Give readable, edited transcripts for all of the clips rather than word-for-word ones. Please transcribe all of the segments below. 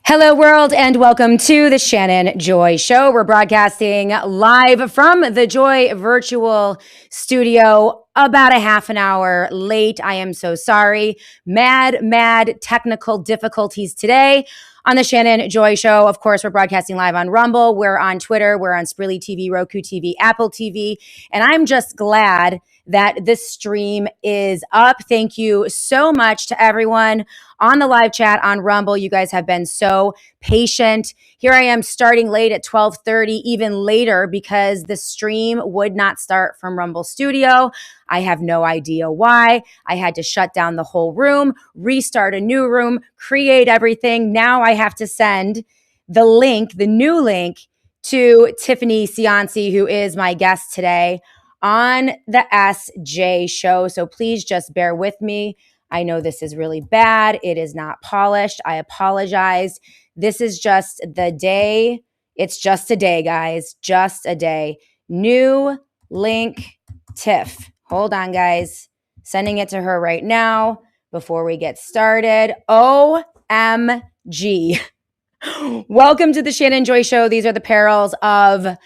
Hello, world, and welcome to the Shannon Joy Show. We're broadcasting live from the Joy Virtual Studio about a half an hour late. I am so sorry. Mad technical difficulties today on the Shannon Joy Show. Of course, we're broadcasting live on Rumble. We're on Twitter. We're on Sprilly TV, Roku TV, Apple TV. And I'm just glad that this stream is up. Thank you so much to everyone on the live chat on Rumble. You guys have been so patient. Here I am starting late at 12:30, even later because the stream would not start from Rumble Studio. I have no idea why. I had to shut down the whole room, restart a new room, create everything. Now I have to send the link, the new link, to Tiffany Cianci, who is my guest today on the SJ show. So please just bear with me. I know this is really bad. It is not polished. I apologize. This is just the day. It's just a day, guys. Just a day. New link, Tiff. Hold on, guys. Sending it to her right now before we get started. OMG. Welcome to the Shannon Joy Show. These are the perils of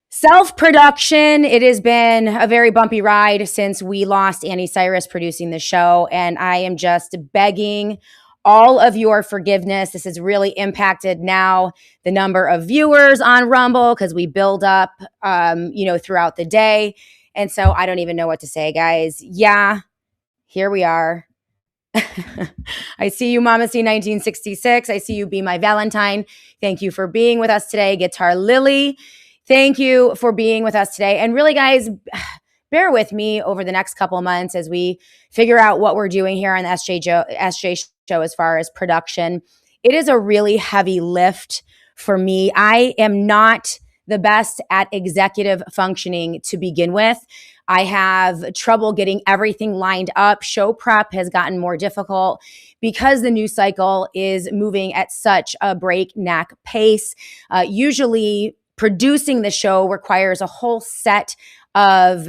self-production. It has been a very bumpy ride since we lost Annie Cyrus producing the show, and I am just begging all of your forgiveness. This has really impacted now the number of viewers on Rumble because we build up, throughout the day, and so I don't even know what to say, guys. Yeah, here we are. I see you, Mama C 1966. I see you, Be My Valentine. Thank you for being with us today, Guitar Lily. Thank you for being with us today. And really, guys, bear with me over the next couple of months as we figure out what we're doing here on the SJ show as far as production. It is a really heavy lift for me. I am not the best at executive functioning to begin with. I have trouble getting everything lined up. Show prep has gotten more difficult because the news cycle is moving at such a breakneck pace. Usually, producing the show requires a whole set of,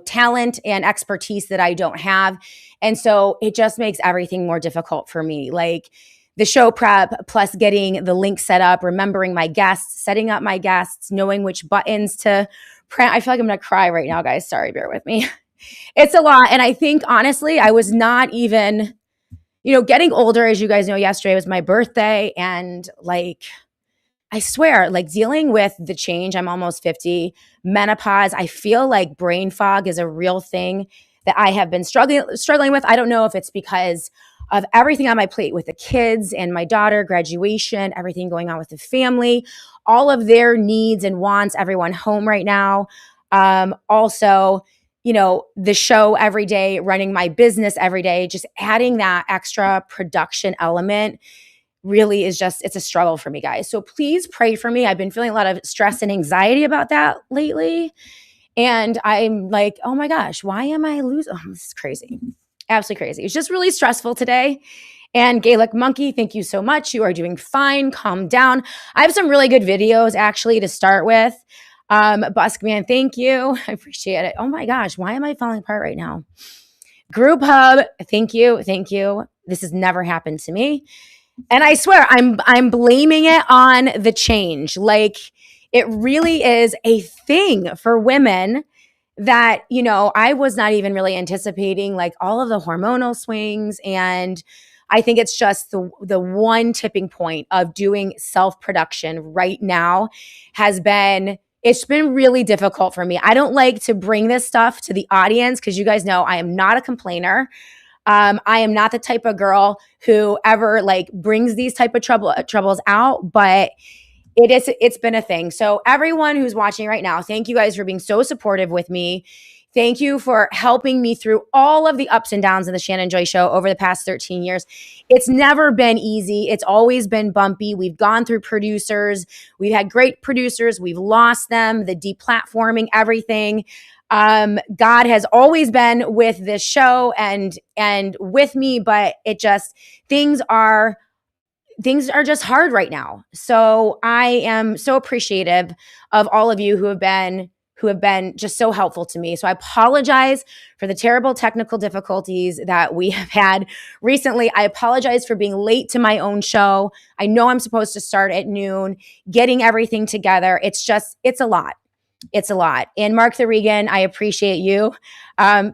talent and expertise that I don't have. And so it just makes everything more difficult for me. Like the show prep plus getting the link set up, remembering my guests, setting up my guests, knowing which buttons to print. I feel like I'm going to cry right now, guys. Sorry, bear with me. It's a lot. And I think, honestly, I was not even, getting older. As you guys know, yesterday was my birthday. And I swear, dealing with the change, I'm almost 50, menopause, I feel like brain fog is a real thing that I have been struggling with. I don't know if it's because of everything on my plate with the kids and my daughter, graduation, everything going on with the family, all of their needs and wants, everyone home right now. Also, the show every day, running my business every day, just adding that extra production element really is it's a struggle for me, guys. So please pray for me. I've been feeling a lot of stress and anxiety about that lately. And I'm like, oh my gosh, why am I losing? Oh, this is crazy. Absolutely crazy. It's just really stressful today. And Gaelic Monkey, thank you so much. You are doing fine. Calm down. I have some really good videos actually to start with. Buskman, thank you. I appreciate it. Oh my gosh, why am I falling apart right now? Group Hub, thank you. Thank you. This has never happened to me. And I swear, I'm blaming it on the change. It really is a thing for women that, I was not even really anticipating, all of the hormonal swings. And I think it's just the one tipping point of doing self-production right now it's been really difficult for me. I don't like to bring this stuff to the audience because you guys know I am not a complainer. I am not the type of girl who ever brings these type of troubles out, but it's been a thing. So everyone who's watching right now, thank you guys for being so supportive with me. Thank you for helping me through all of the ups and downs of the Shannon Joy Show over the past 13 years. It's never been easy. It's always been bumpy. We've gone through producers. We've had great producers. We've lost them, the deplatforming, everything. God has always been with this show and with me, but things are just hard right now. So I am so appreciative of all of you who who have been just so helpful to me. So I apologize for the terrible technical difficulties that we have had recently. I apologize for being late to my own show. I know I'm supposed to start at noon, getting everything together. It's a lot. It's a lot. And Mark the Regan, I appreciate you.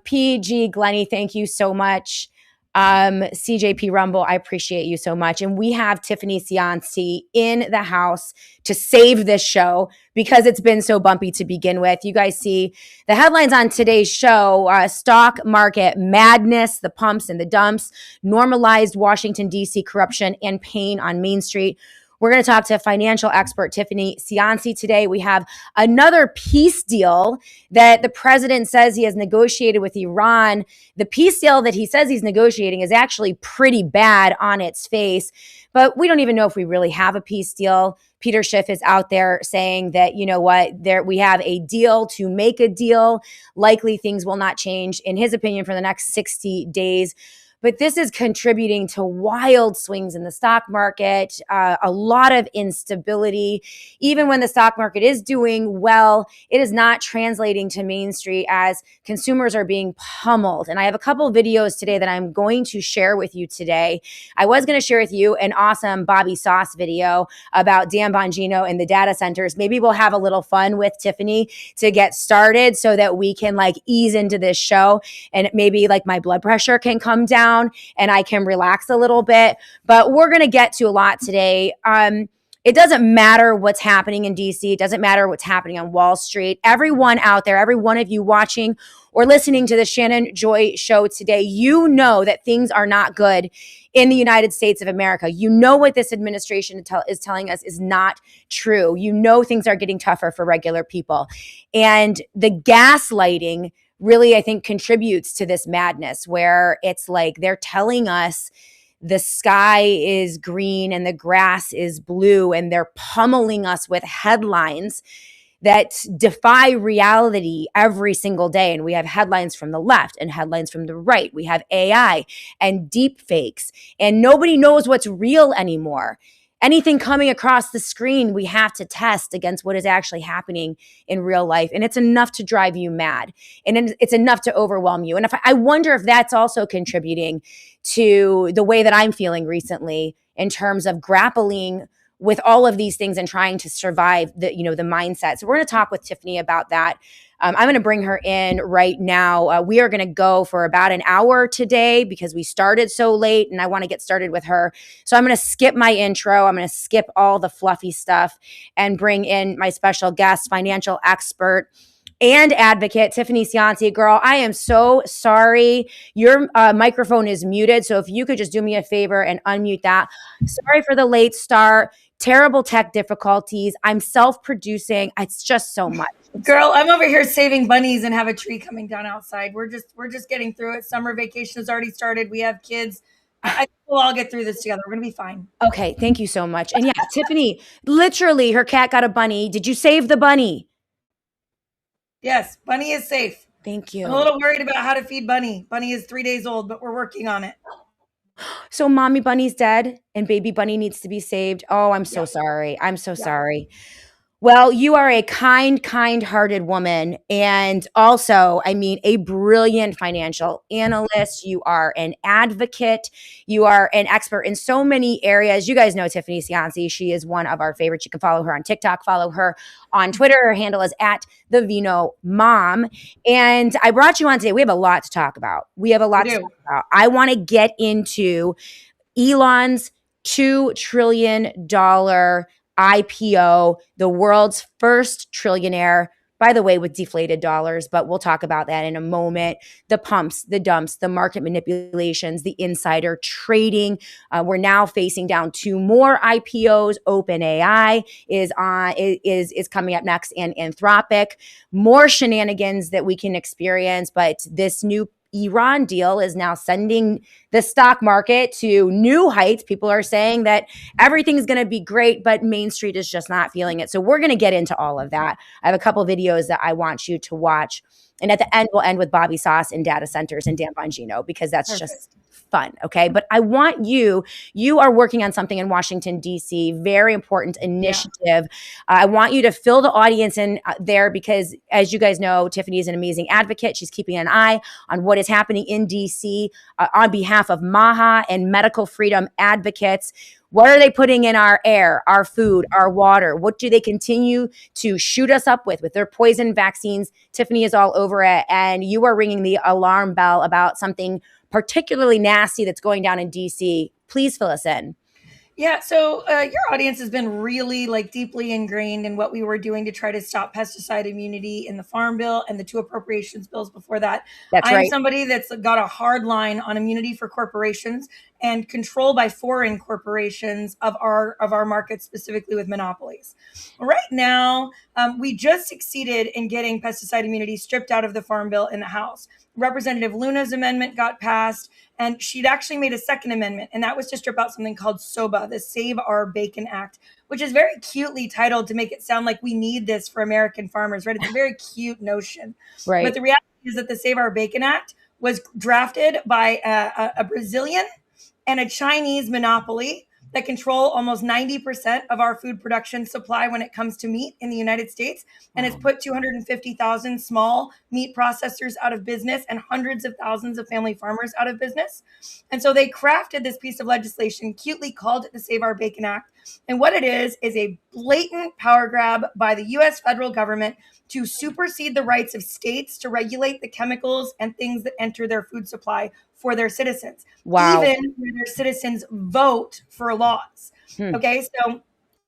PG Glenny, thank you so much. CJP Rumble, I appreciate you so much. And we have Tiffany Cianci in the house to save this show because it's been so bumpy to begin with. You guys see the headlines on today's show, stock market madness, the pumps and the dumps, normalized Washington, D.C. corruption and pain on Main Street. We're going to talk to financial expert Tiffany Cianci today. We have another peace deal that the president says he has negotiated with Iran. The peace deal that he says he's negotiating is actually pretty bad on its face, but we don't even know if we really have a peace deal. Peter Schiff is out there saying that, you know what, we have a deal to make a deal. Likely things will not change, in his opinion, for the next 60 days. But this is contributing to wild swings in the stock market, a lot of instability. Even when the stock market is doing well, it is not translating to Main Street as consumers are being pummeled. And I have a couple of videos today that I'm going to share with you today. I was going to share with you an awesome Bobby Sauce video about Dan Bongino and the data centers. Maybe we'll have a little fun with Tiffany to get started so that we can like ease into this show and maybe like my blood pressure can come down and I can relax a little bit. But we're going to get to a lot today. It doesn't matter what's happening in DC. It doesn't matter what's happening on Wall Street. Everyone out there, every one of you watching or listening to the Shannon Joy Show today, you know that things are not good in the United States of America. You know what this administration is telling us is not true. You know things are getting tougher for regular people. And the gaslighting really, I think, contributes to this madness where it's like they're telling us the sky is green and the grass is blue, and they're pummeling us with headlines that defy reality every single day. And we have headlines from the left and headlines from the right. We have AI and deep fakes, and nobody knows what's real anymore. Anything coming across the screen, we have to test against what is actually happening in real life. And it's enough to drive you mad. And it's enough to overwhelm you. And I wonder if that's also contributing to the way that I'm feeling recently in terms of grappling with all of these things and trying to survive the mindset. So we're going to talk with Tiffany about that. I'm going to bring her in right now. We are going to go for about an hour today because we started so late and I want to get started with her. So I'm going to skip my intro. I'm going to skip all the fluffy stuff and bring in my special guest, financial expert and advocate, Tiffany Cianci. Girl, I am so sorry. Your microphone is muted. So if you could just do me a favor and unmute that. Sorry for the late start. Terrible tech difficulties. I'm self-producing. It's just so much. Girl, I'm over here saving bunnies and have a tree coming down outside. We're just getting through it. Summer vacation has already started. We have kids. I think we'll all get through this together. We're going to be fine. Okay. Thank you so much. And yeah, Tiffany, literally her cat got a bunny. Did you save the bunny? Yes. Bunny is safe. Thank you. I'm a little worried about how to feed Bunny. Bunny is 3 days old, but we're working on it. So mommy bunny's dead and baby bunny needs to be saved. Oh, I'm so sorry. I'm so sorry. Well, you are a kind-hearted woman. And also, I mean, a brilliant financial analyst. You are an advocate. You are an expert in so many areas. You guys know Tiffany Cianci. She is one of our favorites. You can follow her on TikTok, follow her on Twitter. Her handle is @TheVinoMom. And I brought you on today. We have a lot to talk about. I want to get into Elon's $2 trillion IPO, the world's first trillionaire, by the way, with deflated dollars, but we'll talk about that in a moment. The pumps, the dumps, the market manipulations, the insider trading. We're now facing down 2 more IPOs. OpenAI is coming up next, and Anthropic. More shenanigans that we can experience, but this new Iran deal is now sending the stock market to new heights. People are saying that everything's going to be great, but Main Street is just not feeling it. So we're going to get into all of that. I have a couple videos that I want you to watch. And at the end, we'll end with Bobby Sauce and data centers and Dan Bongino, because that's Perfect. just fun. Okay. But I want you are working on something in Washington, D.C., very important Yeah. initiative. I want you to fill the audience in there, because as you guys know, Tiffany is an amazing advocate. She's keeping an eye on what is happening in D.C. On behalf of MAGA and medical freedom advocates. What are they putting in our air, our food, our water? What do they continue to shoot us up with their poison vaccines? Tiffany is all over it. And you are ringing the alarm bell about something particularly nasty that's going down in DC. Please fill us in. Yeah, so your audience has been really like deeply ingrained in what we were doing to try to stop pesticide immunity in the Farm Bill and the two appropriations bills before that. That's I'm right. somebody that's got a hard line on immunity for corporations and control by foreign corporations of our market, specifically with monopolies. Right now, we just succeeded in getting pesticide immunity stripped out of the Farm Bill in the House. Representative Luna's amendment got passed, and she'd actually made a second amendment, and that was to strip out something called SOBA, the Save Our Bacon Act, which is very cutely titled to make it sound like we need this for American farmers, right? It's a very cute notion. Right. But the reality is that the Save Our Bacon Act was drafted by a Brazilian and a Chinese monopoly that control almost 90% of our food production supply when it comes to meat in the United States. And it's put 250,000 small meat processors out of business and hundreds of thousands of family farmers out of business. And so they crafted this piece of legislation, cutely called it the Save Our Bacon Act. And what it is a blatant power grab by the US federal government to supersede the rights of states to regulate the chemicals and things that enter their food supply for their citizens. Wow. Even when their citizens vote for laws. Okay, so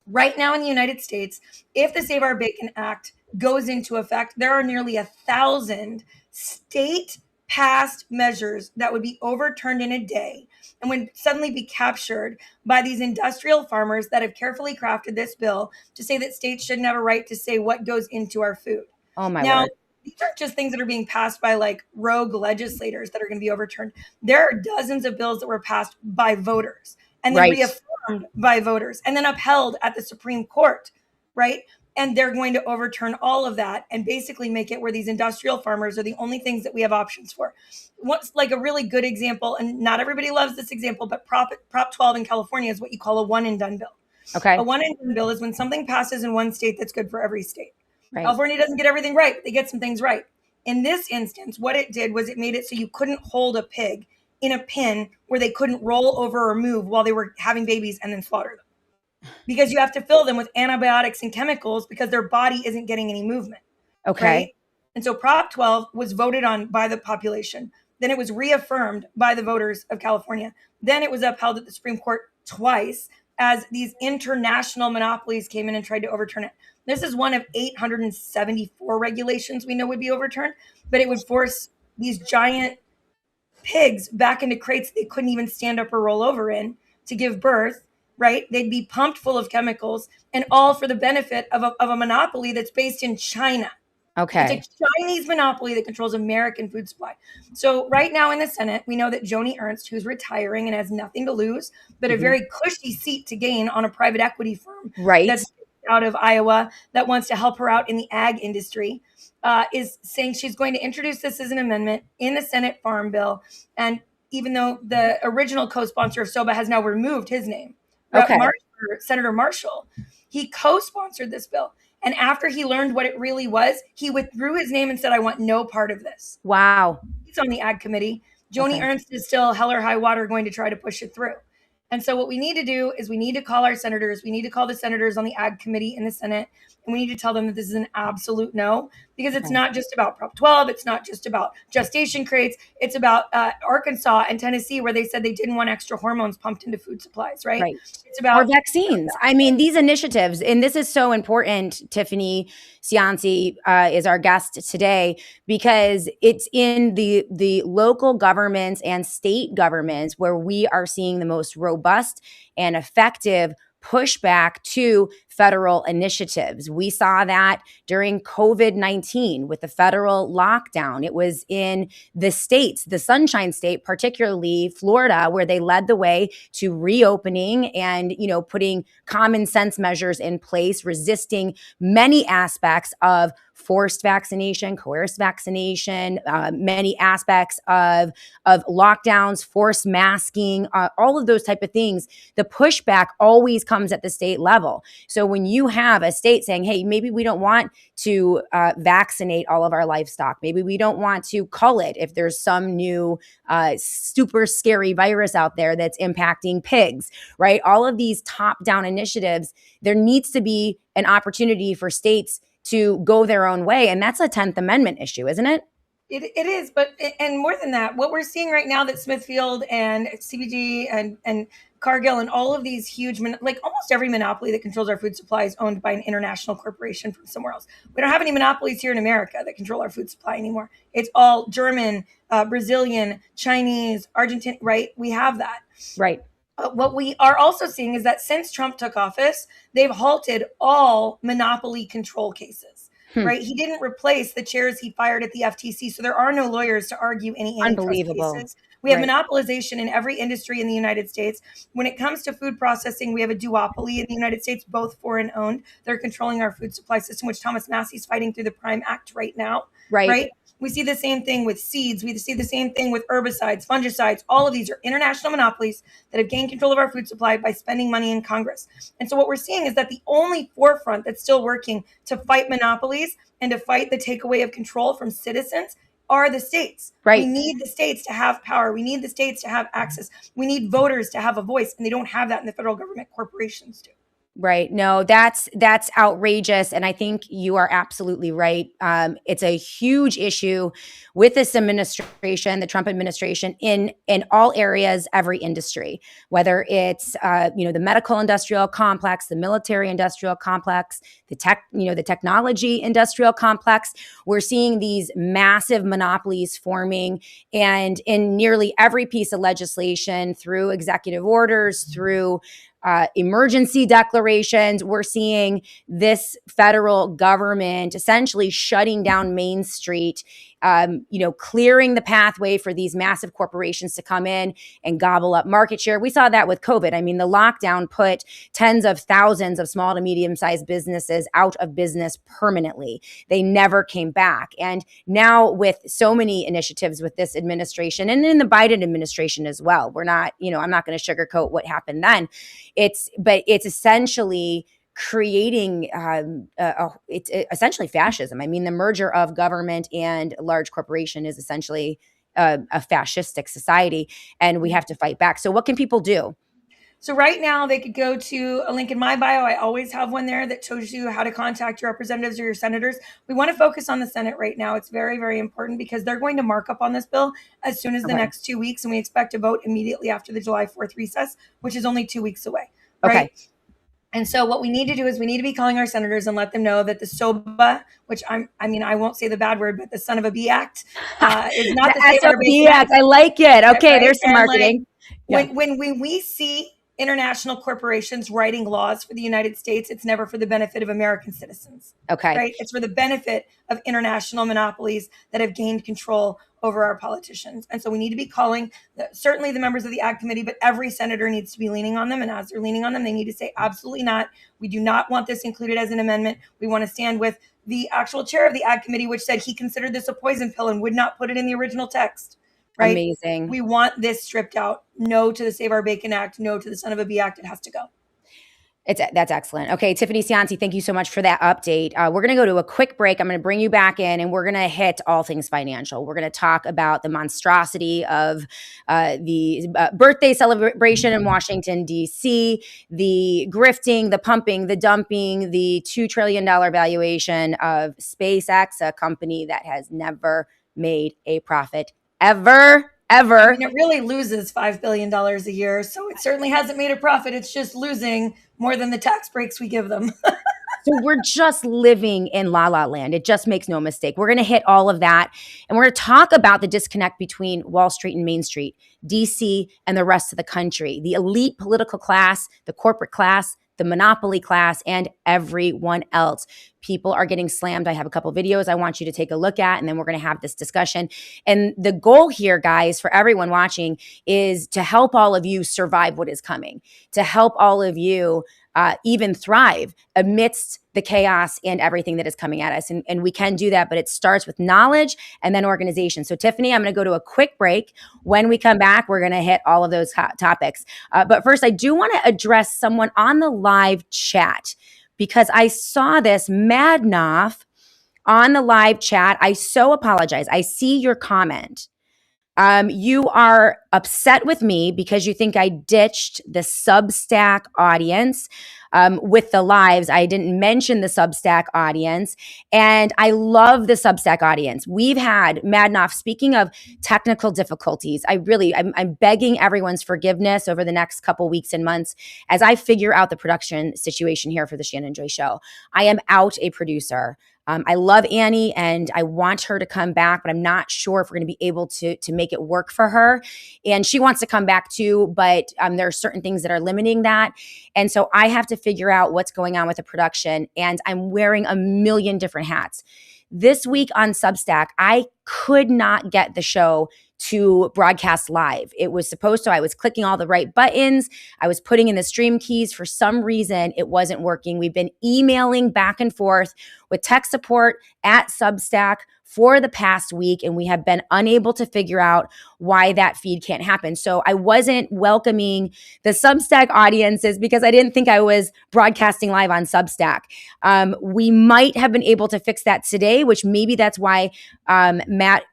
right now in the United States, if the Save Our Bacon Act goes into effect, there are nearly 1,000 state passed measures that would be overturned in a day and would suddenly be captured by these industrial farmers that have carefully crafted this bill to say that states shouldn't have a right to say what goes into our food. Oh my Now, word. these aren't just things that are being passed by like rogue legislators that are going to be overturned. There are dozens of bills that were passed by voters and then reaffirmed by voters and then upheld at the Supreme Court, right? And they're going to overturn all of that and basically make it where these industrial farmers are the only things that we have options for. What's like a really good example, and not everybody loves this example, but Prop 12 in California is what you call a one and done bill. Okay. A one and done bill is when something passes in one state that's good for every state. Right. California doesn't get everything right, but they get some things right. In this instance, what it did was it made it so you couldn't hold a pig in a pen where they couldn't roll over or move while they were having babies and then slaughter them. Because you have to fill them with antibiotics and chemicals because their body isn't getting any movement. Okay. Right? And so Prop 12 was voted on by the population. Then it was reaffirmed by the voters of California. Then it was upheld at the Supreme Court twice as these international monopolies came in and tried to overturn it. This is one of 874 regulations we know would be overturned, but it would force these giant pigs back into crates they couldn't even stand up or roll over in to give birth, right? They'd be pumped full of chemicals, and all for the benefit of a monopoly that's based in China. Okay. It's a Chinese monopoly that controls American food supply. So right now in the Senate, we know that Joni Ernst, who's retiring and has nothing to lose, but a very cushy seat to gain on a private equity firm that's out of Iowa that wants to help her out in the ag industry, is saying she's going to introduce this as an amendment in the Senate Farm Bill. And even though the original co-sponsor of SOBA has now removed his name, Senator Marshall, he co-sponsored this bill. And after he learned what it really was, he withdrew his name and said, I want no part of this. Wow. He's on the ag committee. Joni Ernst is still hell or high water going to try to push it through. And so what we need to do is we need to call our senators. We need to call the senators on the ag committee in the Senate. And we need to tell them that this is an absolute no, because it's not just about Prop 12. It's not just about gestation crates. It's about Arkansas and Tennessee, where they said they didn't want extra hormones pumped into food supplies, right? It's about or vaccines. I mean, these initiatives, and this is so important. Tiffany Cianci is our guest today, because it's in the local governments and state governments where we are seeing the most robust and effective pushback to federal initiatives. We saw that during COVID-19 with the federal lockdown. It was in the states, the Sunshine State, particularly Florida, where they led the way to reopening and, putting common sense measures in place, resisting many aspects of forced vaccination, coerced vaccination, many aspects of lockdowns, forced masking, all of those type of things. The pushback always comes at the state level. So when you have a state saying, hey, maybe we don't want to vaccinate all of our livestock, maybe we don't want to cull it if there's some new super scary virus out there that's impacting pigs, right? All of these top-down initiatives, there needs to be an opportunity for states to go their own way. And that's a 10th Amendment issue, isn't it? It is, but and more than that, what we're seeing right now that Smithfield and CBG and Cargill and all of these huge, like almost every monopoly that controls our food supply is owned by an international corporation from somewhere else. We don't have any monopolies here in America that control our food supply anymore. It's all German, Brazilian, Chinese, Argentine, right? We have that. Right. What we are also seeing is that since Trump took office, they've halted all monopoly control cases. Right? He didn't replace the chairs he fired at the FTC. So there are no lawyers to argue any antitrust cases. We have monopolization in every industry in the United States. When it comes to food processing, we have a duopoly in the United States, both foreign owned. They're controlling our food supply system, which Thomas Massey's fighting through the Prime Act right now. Right? We see the same thing with seeds. We see the same thing with herbicides, fungicides. All of these are international monopolies that have gained control of our food supply by spending money in Congress. And so what we're seeing is that the only forefront that's still working to fight monopolies and to fight the takeaway of control from citizens are the states. Right. We need the states to have power. We need the states to have access. We need voters to have a voice, and they don't have that in the federal government. Corporations do. Right. No, that's outrageous. And I think you are absolutely right. It's a huge issue with this administration, the Trump administration, in all areas, every industry, whether it's, the medical industrial complex, the military industrial complex, the technology industrial complex. We're seeing these massive monopolies forming, and in nearly every piece of legislation, through executive orders, through emergency declarations, we're seeing this federal government essentially shutting down Main Street, clearing the pathway for these massive corporations to come in and gobble up market share. We saw that with COVID. I mean, the lockdown put tens of thousands of small to medium-sized businesses out of business permanently. They never came back. And now with so many initiatives with this administration and in the Biden administration as well, we're not, I'm not going to sugarcoat what happened then. It's essentially creating it's essentially fascism. I mean, the merger of government and a large corporation is essentially a fascistic society, and we have to fight back. So what can people do? So right now they could go to a link in my bio. I always have one there that shows you how to contact your representatives or your senators. We want to focus on the Senate right now. It's very, very important because they're going to mark up on this bill as soon as the next 2 weeks. And we expect to vote immediately after the July 4th recess, which is only 2 weeks away. Right? Okay. And so what we need to do is we need to be calling our senators and let them know that the SOBA, which I won't say the bad word, but the Son of a B Act is not the Save Our Bacon Act. I like it. Okay, right? There's some marketing. When we see international corporations writing laws for the United States, it's never for the benefit of American citizens. Okay. Right? It's for the benefit of international monopolies that have gained control over our politicians. And so we need to be calling certainly the members of the Ag Committee, but every senator needs to be leaning on them. And as they're leaning on them, they need to say, absolutely not. We do not want this included as an amendment. We want to stand with the actual chair of the Ag Committee, which said he considered this a poison pill and would not put it in the original text. Right? Amazing. We want this stripped out. No to the Save Our Bacon Act. No to the Son of a B Act. It has to go. That's excellent. Okay, Tiffany Cianci, thank you so much for that update. We're going to go to a quick break. I'm going to bring you back in, and we're going to hit all things financial. We're going to talk about the monstrosity of the birthday celebration in Washington, D.C., the grifting, the pumping, the dumping, the $2 trillion valuation of SpaceX, a company that has never made a profit ever. I mean, it really loses $5 billion a year. So it certainly hasn't made a profit. It's just losing more than the tax breaks we give them. So we're just living in la la land. It just makes no mistake. We're going to hit all of that. And we're going to talk about the disconnect between Wall Street and Main Street, DC, and the rest of the country, the elite political class, the corporate class, the Monopoly class, and everyone else. People are getting slammed. I have a couple videos I want you to take a look at, and then we're going to have this discussion. And the goal here, guys, for everyone watching is to help all of you survive what is coming, to help all of you even thrive amidst the chaos and everything that is coming at us. And we can do that, but it starts with knowledge and then organization. So Tiffany, I'm going to go to a quick break. When we come back, we're going to hit all of those topics. But first, I do want to address someone on the live chat because I saw this Madnoff on the live chat. I so apologize. I see your comment. You are upset with me because you think I ditched the Substack audience with the lives. I didn't mention the Substack audience, and I love the Substack audience. We've had Madnoff. Speaking of technical difficulties, I'm begging everyone's forgiveness over the next couple weeks and months as I figure out the production situation here for the Shannon Joy Show. I am out a producer. I love Annie and I want her to come back, but I'm not sure if we're going to be able to make it work for her. And she wants to come back too, but there are certain things that are limiting that. And so I have to figure out what's going on with the production, and I'm wearing a million different hats. This week on Substack, I could not get the show to broadcast live. It was supposed to. I was clicking all the right buttons. I was putting in the stream keys. For some reason, it wasn't working. We've been emailing back and forth with tech support at Substack for the past week, and we have been unable to figure out why that feed can't happen. So I wasn't welcoming the Substack audiences because I didn't think I was broadcasting live on Substack. We might have been able to fix that today, which maybe that's why, Matt,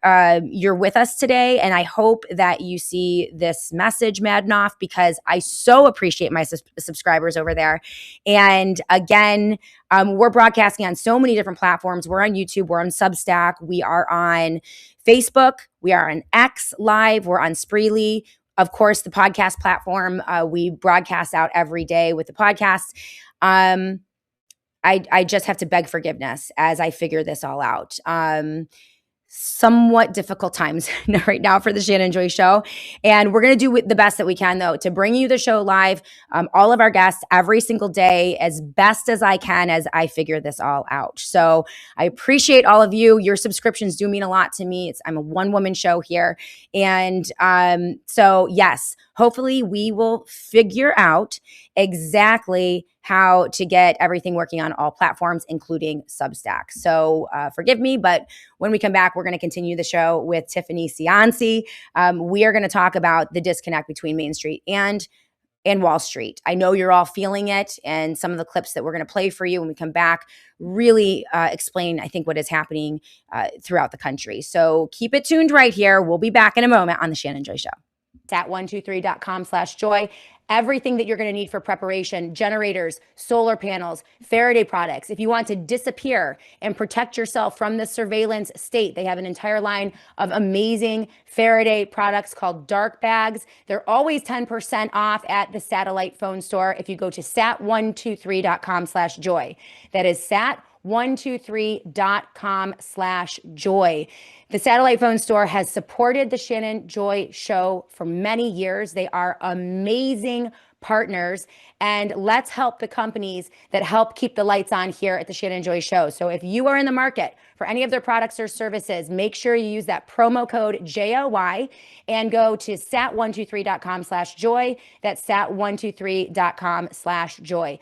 you're with us today. And I hope that you see this message, Madnoff, because I so appreciate my subscribers over there. And again, we're broadcasting on so many different platforms. We're on YouTube. We're on Substack. We are on Facebook. We are on X Live. We're on Spreely. Of course, the podcast platform. We broadcast out every day with the podcast. I just have to beg forgiveness as I figure this all out. Somewhat difficult times right now for the Shannon Joy Show. And we're going to do the best that we can, though, to bring you the show live, all of our guests every single day, as best as I can as I figure this all out. So I appreciate all of you. Your subscriptions do mean a lot to me. I'm a one-woman show here. And so, yes, hopefully we will figure out exactly how to get everything working on all platforms, including Substack. So forgive me, but when we come back, we're going to continue the show with Tiffany Cianci. We are going to talk about the disconnect between Main Street and Wall Street. I know you're all feeling it, and some of the clips that we're going to play for you when we come back really explain, I think, what is happening throughout the country. So keep it tuned right here. We'll be back in a moment on The Shannon Joy Show. It's at 123.com/joy. Everything that you're going to need for preparation: generators, solar panels, Faraday products. If you want to disappear and protect yourself from the surveillance state, they have an entire line of amazing Faraday products called dark bags. They're always 10% off at the satellite phone store if you go to sat123.com/joy. That is sat123.com/joy. The satellite phone store has supported the Shannon Joy Show for many years. They are amazing partners, and let's help the companies that help keep the lights on here at the Shannon Joy Show. So if you are in the market for any of their products or services, make sure you use that promo code JOY and go to sat123.com/joy. That's sat123.com/joy.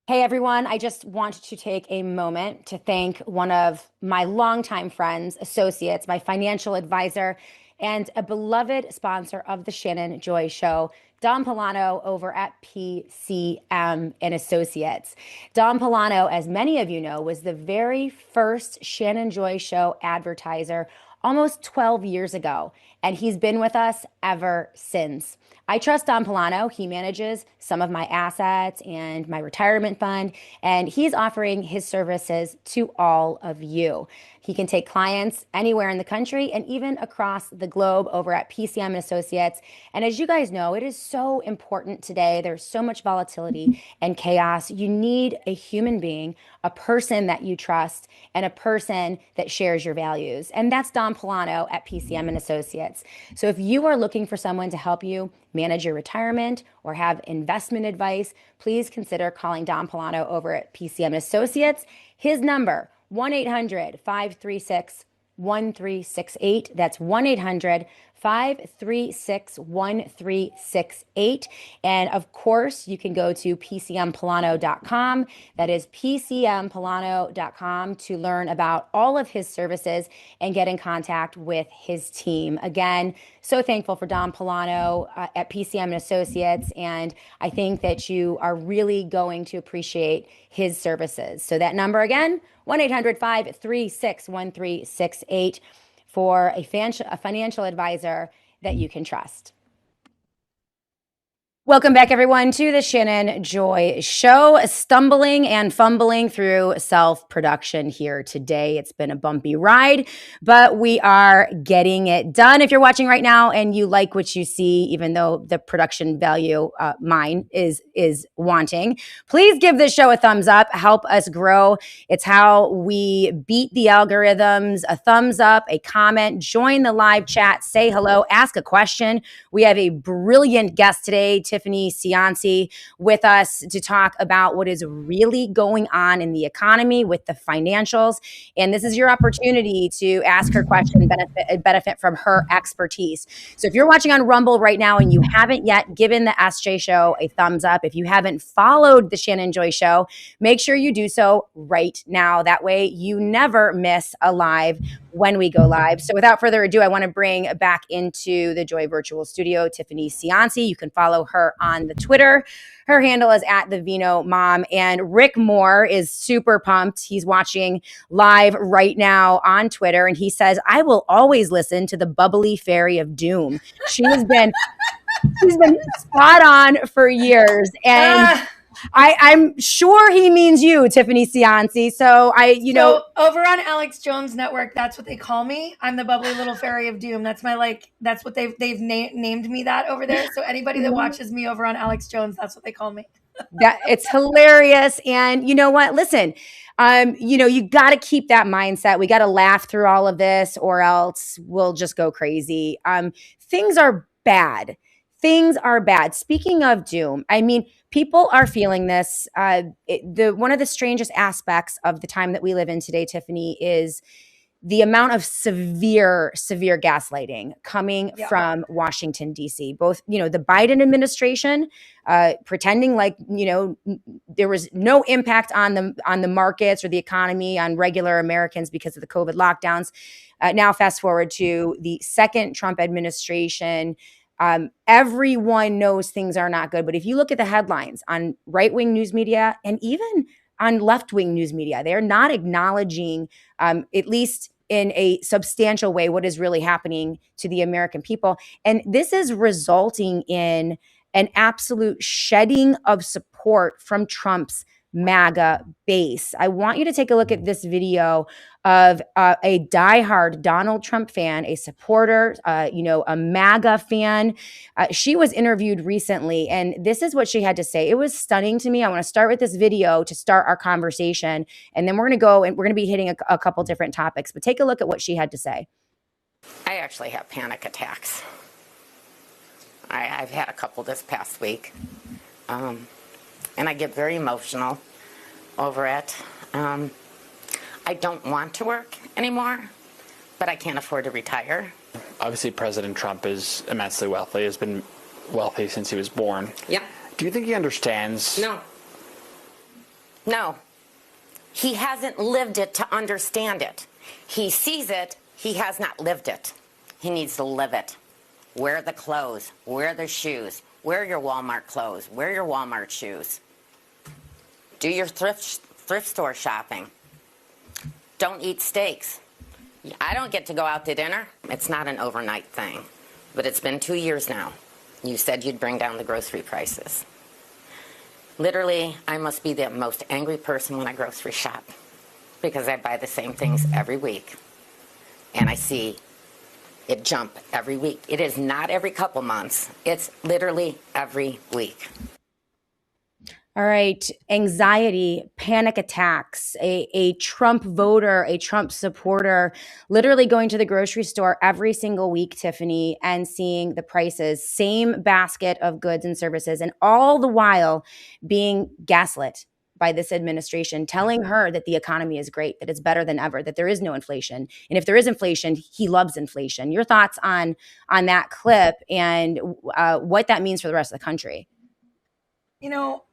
Hey everyone, I just want to take a moment to thank one of my longtime friends, associates, my financial advisor, and a beloved sponsor of the Shannon Joy Show, Don Polano over at PCM and Associates. Don Polano, as many of you know, was the very first Shannon Joy Show advertiser almost 12 years ago, and he's been with us ever since. I trust Don Polano. He manages some of my assets and my retirement fund, and he's offering his services to all of you. He can take clients anywhere in the country and even across the globe over at PCM and Associates. And as you guys know, it is so important today. There's so much volatility and chaos. You need a human being, a person that you trust, and a person that shares your values. And that's Don Polano at PCM and Associates. Associates. So if you are looking for someone to help you manage your retirement or have investment advice, please consider calling Don Polano over at PCM Associates. His number, 1-800-536-1368. That's 1-800-536-1368. And of course, you can go to PCMPolano.com. That is PCMPolano.com to learn about all of his services and get in contact with his team. Again, so thankful for Don Polano at PCM Associates, and I think that you are really going to appreciate his services. So that number again, 1-800-536-1368 for a financial advisor that you can trust. Welcome back, everyone, to the Shannon Joy Show. Stumbling and fumbling through self-production here today. It's been a bumpy ride, but we are getting it done. If you're watching right now and you like what you see, even though the production value, mine, is wanting, please give this show a thumbs up. Help us grow. It's how we beat the algorithms. A thumbs up, a comment, join the live chat, say hello, ask a question. We have a brilliant guest today, Tiffany Cianci, with us to talk about what is really going on in the economy with the financials. And this is your opportunity to ask her question, benefit from her expertise. So if you're watching on Rumble right now and you haven't yet given the SJ Show a thumbs up, if you haven't followed the Shannon Joy Show, make sure you do so right now. That way you never miss a live when we go live. So without further ado, I want to bring back into the Joy Virtual Studio Tiffany Cianci. You can follow her on the Twitter. Her handle is at the Vino Mom. And Rick Moore is super pumped. He's watching live right now on Twitter, and he says, "I will always listen to the bubbly fairy of doom." She's been spot on for years, and I'm sure he means you, Tiffany Cianci. So So over on Alex Jones Network, that's what they call me. I'm the bubbly little fairy of doom. That's my that's what they've named me that over there. So anybody that watches me over on Alex Jones, that's what they call me. That it's hilarious. And you know what? Listen, you got to keep that mindset. We got to laugh through all of this, or else we'll just go crazy. Things are bad. Things are bad. Speaking of doom, I mean, people are feeling this. One of the strangest aspects of the time that we live in today, Tiffany, is the amount of severe gaslighting coming from Washington, D.C. Both, the Biden administration pretending like, there was no impact on the markets or the economy on regular Americans because of the COVID lockdowns. Now fast forward to the second Trump administration. Everyone knows things are not good. But if you look at the headlines on right-wing news media and even on left-wing news media, they're not acknowledging, at least in a substantial way, what is really happening to the American people. And this is resulting in an absolute shedding of support from Trump's MAGA base. I want you to take a look at this video of a diehard Donald Trump fan, a supporter, a MAGA fan. She was interviewed recently, and this is what she had to say. It was stunning to me. I want to start with this video to start our conversation, and then we're going to go and we're going to be hitting a couple different topics. But take a look at what she had to say. I actually have panic attacks. I've had a couple this past week. And I get very emotional over it. I don't want to work anymore, but I can't afford to retire. Obviously, President Trump is immensely wealthy, has been wealthy since he was born. Yep. Do you think he understands? No. He hasn't lived it to understand it. He sees it, he has not lived it. He needs to live it. Wear the clothes, wear the shoes, wear your Walmart clothes, wear your Walmart shoes. Do your thrift store shopping. Don't eat steaks. I don't get to go out to dinner. It's not an overnight thing, but it's been 2 years now. You said you'd bring down the grocery prices. Literally, I must be the most angry person when I grocery shop because I buy the same things every week, and I see it jump every week. It is not every couple months. It's literally every week. All right. Anxiety, panic attacks, a Trump voter, a Trump supporter, literally going to the grocery store every single week, Tiffany, and seeing the prices, same basket of goods and services, and all the while being gaslit by this administration, telling her that the economy is great, that it's better than ever, that there is no inflation. And if there is inflation, he loves inflation. Your thoughts on that clip and what that means for the rest of the country? You know,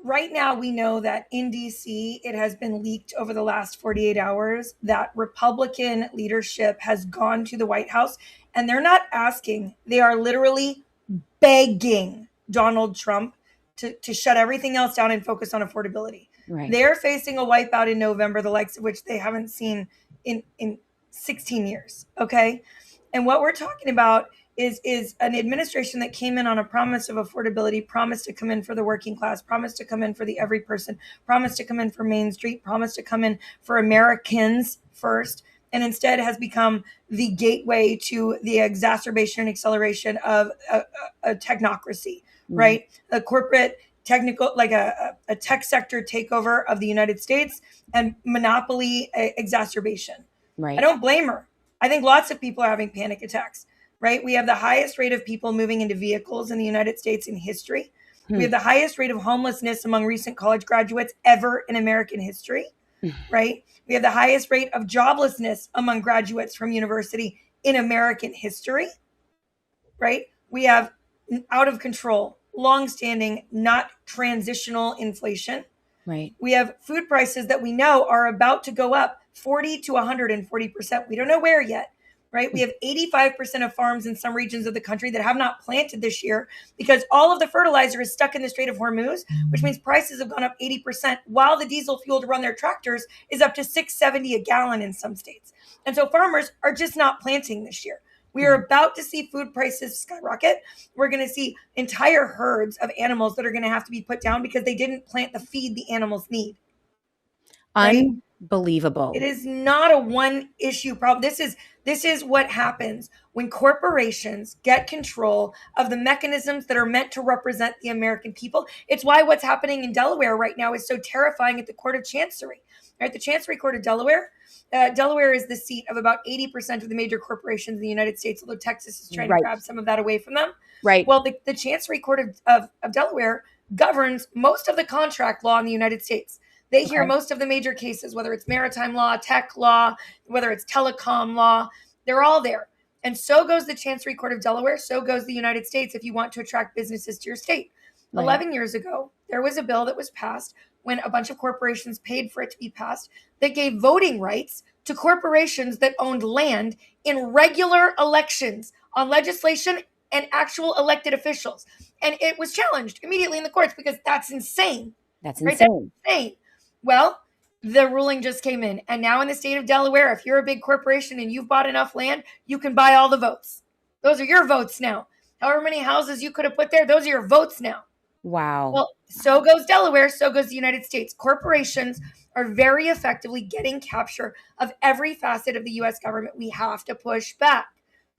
right now we know that in DC, it has been leaked over the last 48 hours that Republican leadership has gone to the White House, and they're not asking, they are literally begging Donald Trump to shut everything else down and focus on affordability. Right. They're facing a wipeout in November, the likes of which they haven't seen in 16 years. Okay. And what we're talking about is an administration that came in on a promise of affordability, promised to come in for the working class, promised to come in for the every person, promised to come in for Main Street, promised to come in for Americans first, and instead has become the gateway to the exacerbation and acceleration of a technocracy, right? A corporate technical, like a tech sector takeover of the United States and monopoly exacerbation. Right. I don't blame her. I think lots of people are having panic attacks, right? We have the highest rate of people moving into vehicles in the United States in history. We have the highest rate of homelessness among recent college graduates ever in American history, right? We have the highest rate of joblessness among graduates from university in American history, right? We have out of control, long-standing, not transitional inflation. Right. We have food prices that we know are about to go up 40 to 140%. We don't know where yet, right? We have 85% of farms in some regions of the country that have not planted this year because all of the fertilizer is stuck in the Strait of Hormuz, which means prices have gone up 80%, while the diesel fuel to run their tractors is up to $6.70 a gallon in some states. And so farmers are just not planting this year. We are about to see food prices skyrocket. We're going to see entire herds of animals that are going to have to be put down because they didn't plant the feed the animals need. Right? Unbelievable. It is not a one issue problem. This is what happens when corporations get control of the mechanisms that are meant to represent the American people. It's why what's happening in Delaware right now is so terrifying at the Court of Chancery. Right? The Chancery Court of Delaware. Delaware is the seat of about 80% of the major corporations in the United States, although Texas is trying to grab some of that away from them. Right. Well, the Chancery Court of Delaware governs most of the contract law in the United States. They hear most of the major cases, whether it's maritime law, tech law, whether it's telecom law, they're all there. And so goes the Chancery Court of Delaware, so goes the United States if you want to attract businesses to your state. Right. 11 years ago, there was a bill that was passed when a bunch of corporations paid for it to be passed that gave voting rights to corporations that owned land in regular elections on legislation and actual elected officials. And it was challenged immediately in the courts because that's insane. That's insane. Right? That's insane. Well, the ruling just came in. And now in the state of Delaware, if you're a big corporation and you've bought enough land, you can buy all the votes. Those are your votes now. However many houses you could have put there, those are your votes now. Wow. Well, so goes Delaware, so goes the United States. Corporations are very effectively getting capture of every facet of the U.S. government. We have to push back,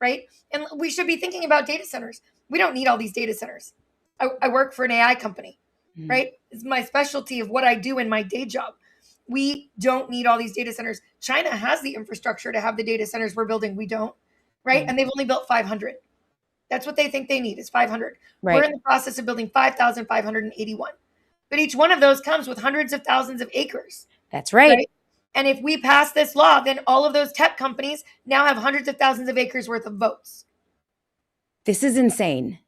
right? And we should be thinking about data centers. We don't need all these data centers. I work for an AI company, right? It's my specialty of what I do in my day job. We don't need all these data centers. China has the infrastructure to have the data centers we're building. We don't, right? And they've only built 500. That's what they think they need is 500. Right. We're in the process of building 5,581. But each one of those comes with hundreds of thousands of acres. That's right. And if we pass this law, then all of those tech companies now have hundreds of thousands of acres worth of votes. This is insane.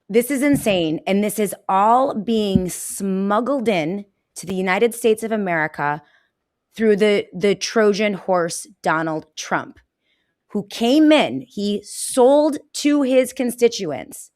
This is insane. And this is all being smuggled in to the United States of America through the Trojan horse, Donald Trump, who came in, he sold to his constituents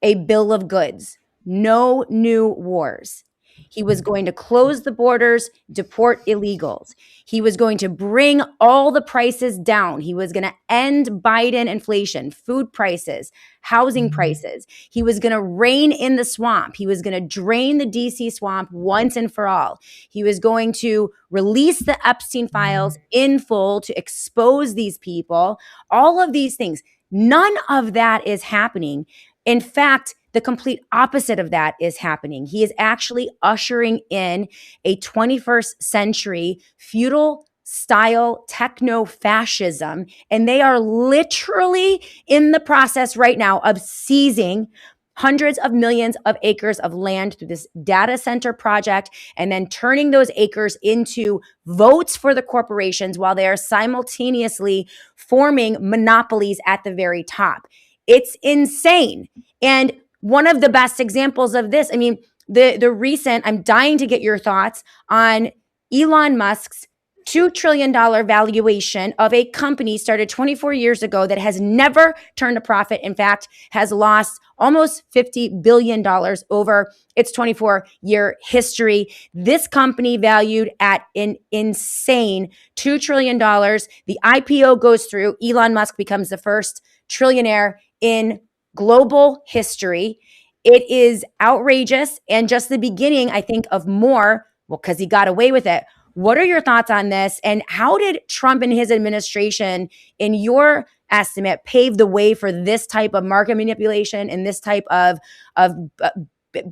a bill of goods, no new wars. He was going to close the borders, deport illegals. He was going to bring all the prices down. He was going to end Biden inflation, food prices, housing prices. He was going to rein in the swamp. He was going to drain the DC swamp once and for all. He was going to release the Epstein files in full to expose these people. All of these things. None of that is happening. In fact, the complete opposite of that is happening. He is actually ushering in a 21st century feudal style techno fascism. And they are literally in the process right now of seizing hundreds of millions of acres of land through this data center project and then turning those acres into votes for the corporations while they are simultaneously forming monopolies at the very top. It's insane. And one of the best examples of this, I mean, the recent, I'm dying to get your thoughts on Elon Musk's $2 trillion valuation of a company started 24 years ago that has never turned a profit. In fact, has lost almost $50 billion over its 24-year history. This company valued at an insane $2 trillion. The IPO goes through. Elon Musk becomes the first trillionaire in global history. It is outrageous and just the beginning, I think, of more, well, because he got away with it. What are your thoughts on this? And how did Trump and his administration, in your estimate, pave the way for this type of market manipulation and this type of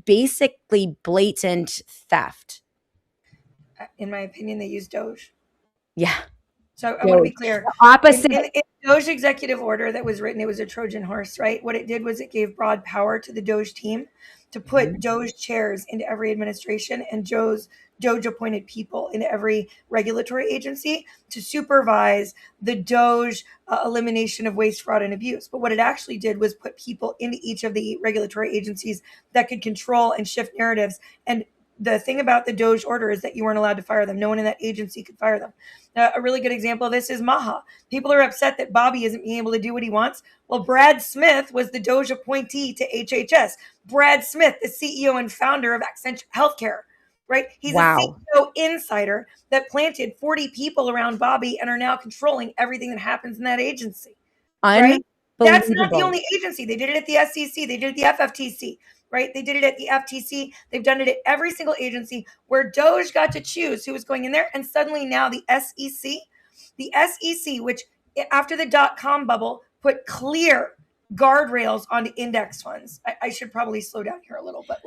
basically blatant theft? In my opinion, they used Doge. Yeah. So I want to be clear. The opposite. In Doge executive order that was written, it was a Trojan horse, right? What it did was it gave broad power to the Doge team to put Doge chairs into every administration and Doge appointed people in every regulatory agency to supervise the Doge elimination of waste, fraud, and abuse. But what it actually did was put people into each of the regulatory agencies that could control and shift narratives. And the thing about the Doge order is that you weren't allowed to fire them. No one in that agency could fire them. A really good example of this is MAGA. People are upset that Bobby isn't being able to do what he wants. Well, Brad Smith was the Doge appointee to HHS. Brad Smith, the CEO and founder of Accenture Healthcare, right? He's a CEO insider that planted 40 people around Bobby and are now controlling everything that happens in that agency, right? That's not the only agency. They did it at the SEC. They did it at the FFTC. Right? They did it at the FTC. They've done it at every single agency where Doge got to choose who was going in there. And suddenly now the SEC, which after the dot-com bubble put clear guardrails onto index funds. I should probably slow down here a little, but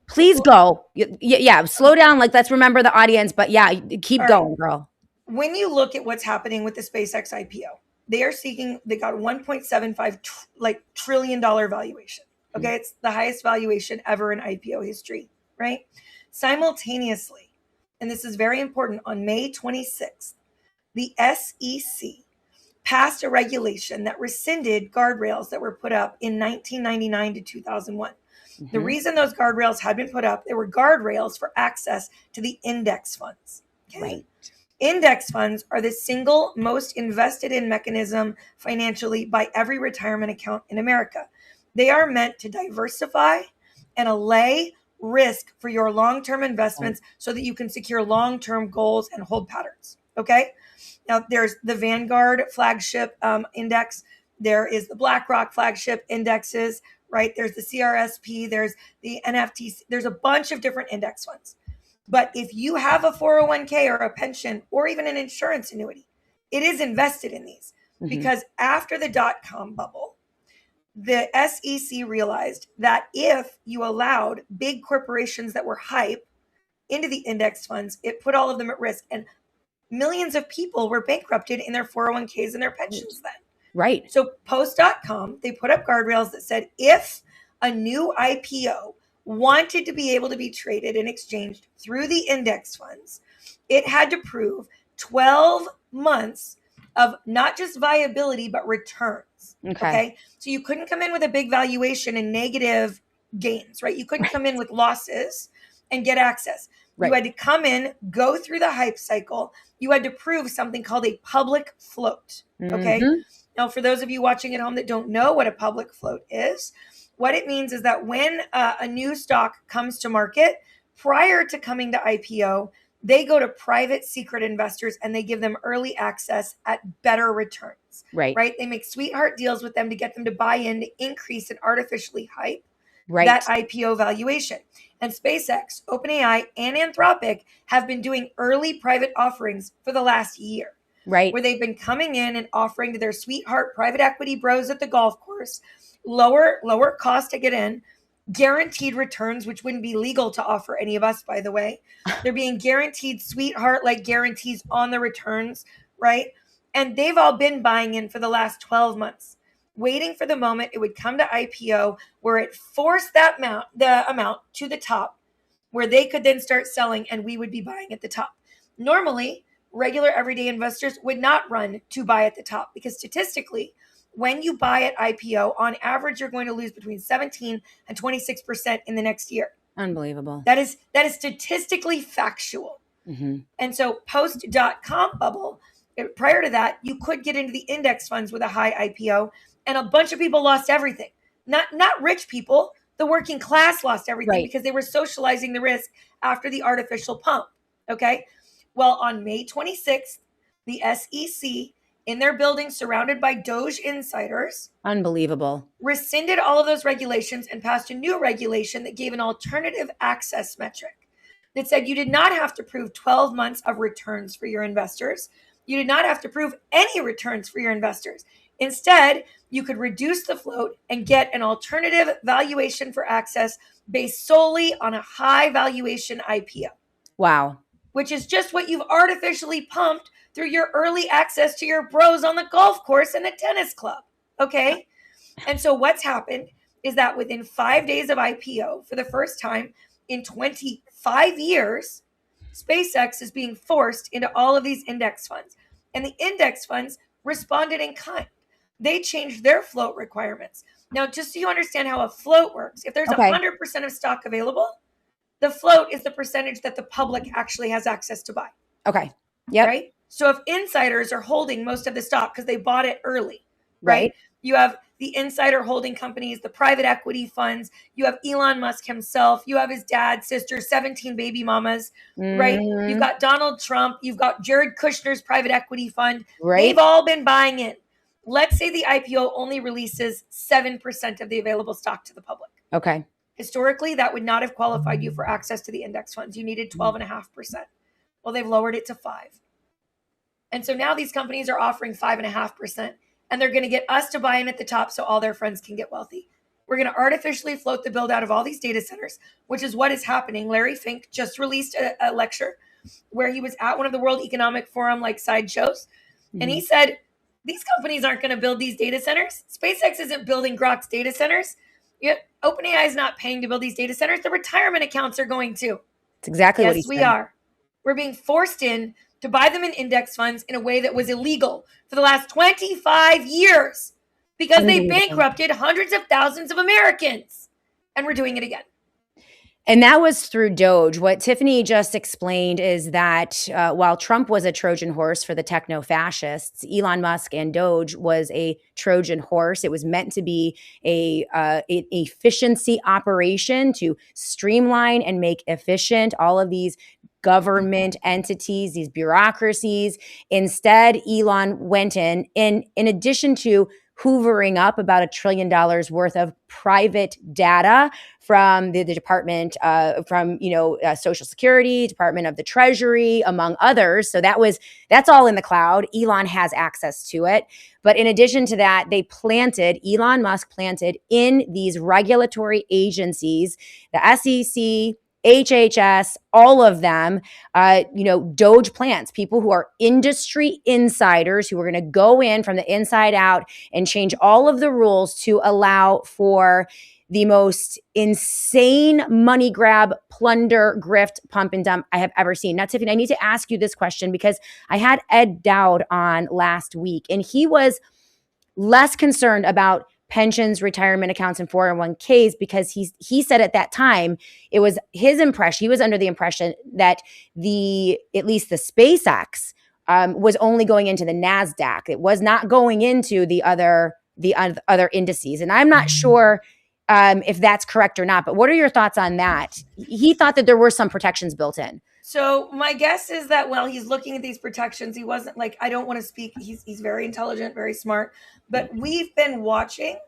please go. Yeah, slow down. Like, let's remember the audience, but yeah, keep going, girl. When you look at what's happening with the SpaceX IPO, they got a $1.75 trillion valuation. Okay, it's the highest valuation ever in IPO history, right? Simultaneously, and this is very important, on May 26th, the SEC passed a regulation that rescinded guardrails that were put up in 1999 to 2001. The reason those guardrails had been put up, they were guardrails for access to the index funds. Okay? Right. Index funds are the single most invested in mechanism financially by every retirement account in America. They are meant to diversify and allay risk for your long-term investments so that you can secure long-term goals and hold patterns. Okay. Now there's the Vanguard flagship index. There is the BlackRock flagship indexes, right? There's the CRSP. There's the NFTC. There's a bunch of different index funds. But if you have a 401k or a pension or even an insurance annuity, it is invested in these because after the dot-com bubble, the SEC realized that if you allowed big corporations that were hype into the index funds, it put all of them at risk. And millions of people were bankrupted in their 401ks and their pensions then. Right. So post.com, they put up guardrails that said if a new IPO wanted to be able to be traded and exchanged through the index funds, it had to prove 12 months of not just viability, but returns. Okay. So you couldn't come in with a big valuation and negative gains, right? You couldn't come in with losses and get access. Right. You had to come in, go through the hype cycle. You had to prove something called a public float. Okay. Now, for those of you watching at home that don't know what a public float is, what it means is that when a new stock comes to market, prior to coming to IPO, they go to private secret investors and they give them early access at better returns. Right. They make sweetheart deals with them to get them to buy in to increase and artificially hype that IPO valuation. And SpaceX, OpenAI, and Anthropic have been doing early private offerings for the last year. Right. where they've been coming in and offering to their sweetheart private equity bros at the golf course lower cost to get in, guaranteed returns, which wouldn't be legal to offer any of us, by the way. They're being guaranteed sweetheart like guarantees on the returns, right? And they've all been buying in for the last 12 months, waiting for the moment it would come to IPO where it forced the amount to the top, where they could then start selling and we would be buying at the top. Normally, regular everyday investors would not run to buy at the top because statistically, when you buy at IPO, on average, you're going to lose between 17 and 26% in the next year. Unbelievable. That is statistically factual. Mm-hmm. And so post.com bubble, prior to that, you could get into the index funds with a high IPO, and a bunch of people lost everything. Not rich people. The working class lost everything, right, because they were socializing the risk after the artificial pump. Okay. Well, on May 26th, the SEC, in their building surrounded by Doge insiders, unbelievable, rescinded all of those regulations and passed a new regulation that gave an alternative access metric that said you did not have to prove 12 months of returns for your investors. You did not have to prove any returns for your investors. Instead, you could reduce the float and get an alternative valuation for access based solely on a high valuation IPO. Wow. Which is just what you've artificially pumped through your early access to your bros on the golf course and the tennis club. Okay. And so what's happened is that within 5 days of IPO, for the first time in 25 years, SpaceX is being forced into all of these index funds. And the index funds responded in kind. They changed their float requirements. Now, just so you understand how a float works, if there's 100% of stock available, the float is the percentage that the public actually has access to buy. Okay. Yep. Right? So if insiders are holding most of the stock because they bought it early, right? You have the insider holding companies, the private equity funds. You have Elon Musk himself. You have his dad, sister, 17 baby mamas, right? You've got Donald Trump. You've got Jared Kushner's private equity fund. Right. They've all been buying in. Let's say the IPO only releases 7% of the available stock to the public. Okay. Historically, that would not have qualified you for access to the index funds. You needed 12.5%. Well, they've lowered it to 5%. And so now these companies are offering 5.5%, and they're going to get us to buy in at the top so all their friends can get wealthy. We're going to artificially float the build out of all these data centers, which is what is happening. Larry Fink just released a lecture where he was at one of the World Economic Forum like sideshows. And he said, these companies aren't going to build these data centers. SpaceX isn't building Grok's data centers. Yet OpenAI is not paying to build these data centers. The retirement accounts are going to. That's exactly what he said. Yes, we are. We're being forced in to buy them in index funds in a way that was illegal for the last 25 years because they bankrupted hundreds of thousands of Americans. And we're doing it again. And that was through Doge. What Tiffany just explained is that while Trump was a Trojan horse for the techno-fascists, Elon Musk and Doge was a Trojan horse. It was meant to be an efficiency operation to streamline and make efficient all of these government entities, these bureaucracies. Instead, Elon went in addition to hoovering up about $1 trillion worth of private data from the Department from Social Security, Department of the Treasury, among others. So that's all in the cloud. Elon has access to it. But in addition to that, Elon Musk planted in these regulatory agencies, the SEC, HHS, all of them, Doge plants, people who are industry insiders who are going to go in from the inside out and change all of the rules to allow for the most insane money grab, plunder, grift, pump and dump I have ever seen. Now, Tiffany, I need to ask you this question because I had Ed Dowd on last week, and he was less concerned about pensions, retirement accounts, and 401ks because he said at that time, it was his impression, he was under the impression that at least the SpaceX was only going into the NASDAQ. It was not going into the other indices. And I'm not sure if that's correct or not, but what are your thoughts on that? He thought that there were some protections built in. So my guess is that while he's looking at these protections, he wasn't like, I don't want to speak. He's very intelligent, very smart, but we've been watching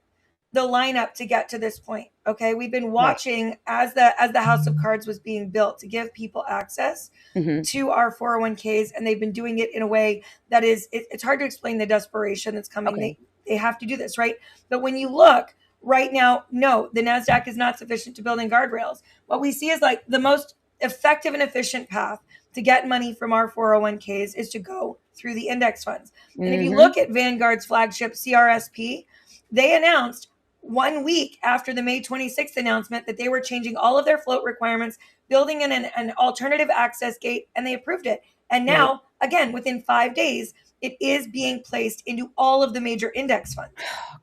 the lineup to get to this point. Okay, we've been watching as the house of cards was being built to give people access to our 401ks, and they've been doing it in a way that is it's hard to explain the desperation that's coming. They have to do this, right? But when you look right now, no, the NASDAQ is not sufficient to build in guardrails. What we see is like the most effective and efficient path to get money from our 401ks is to go through the index funds. And if you look at Vanguard's flagship CRSP, they announced 1 week after the May 26th announcement that they were changing all of their float requirements, building in an alternative access gate, and they approved it. And now, again, within 5 days, it is being placed into all of the major index funds.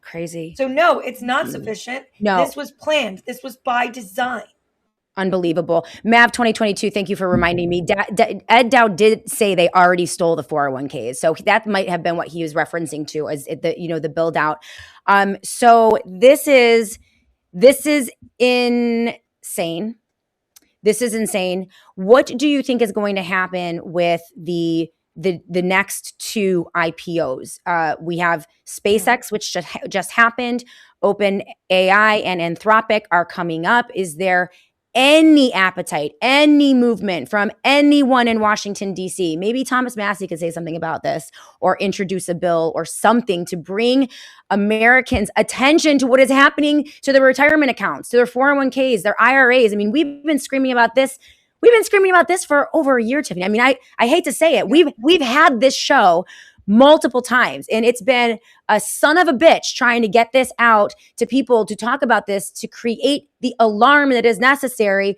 Crazy. So no, it's not sufficient. No. This was planned. This was by design. Unbelievable. Mav 2022, thank you for reminding me. Ed Dow did say they already stole the 401ks. So that might have been what he was referencing to as the build out. So this is insane. This is insane. What do you think is going to happen with the next two IPOs? We have SpaceX, which just happened. OpenAI and Anthropic are coming up. Is there any appetite, any movement from anyone in Washington, D.C.? Maybe Thomas Massey could say something about this or introduce a bill or something to bring Americans' attention to what is happening to their retirement accounts, to their 401ks, their IRAs. I mean, we've been screaming about this. We've been screaming about this for over a year, Tiffany. I mean, I hate to say it. We've had this show multiple times, and it's been a son of a bitch trying to get this out to people, to talk about this, to create the alarm that is necessary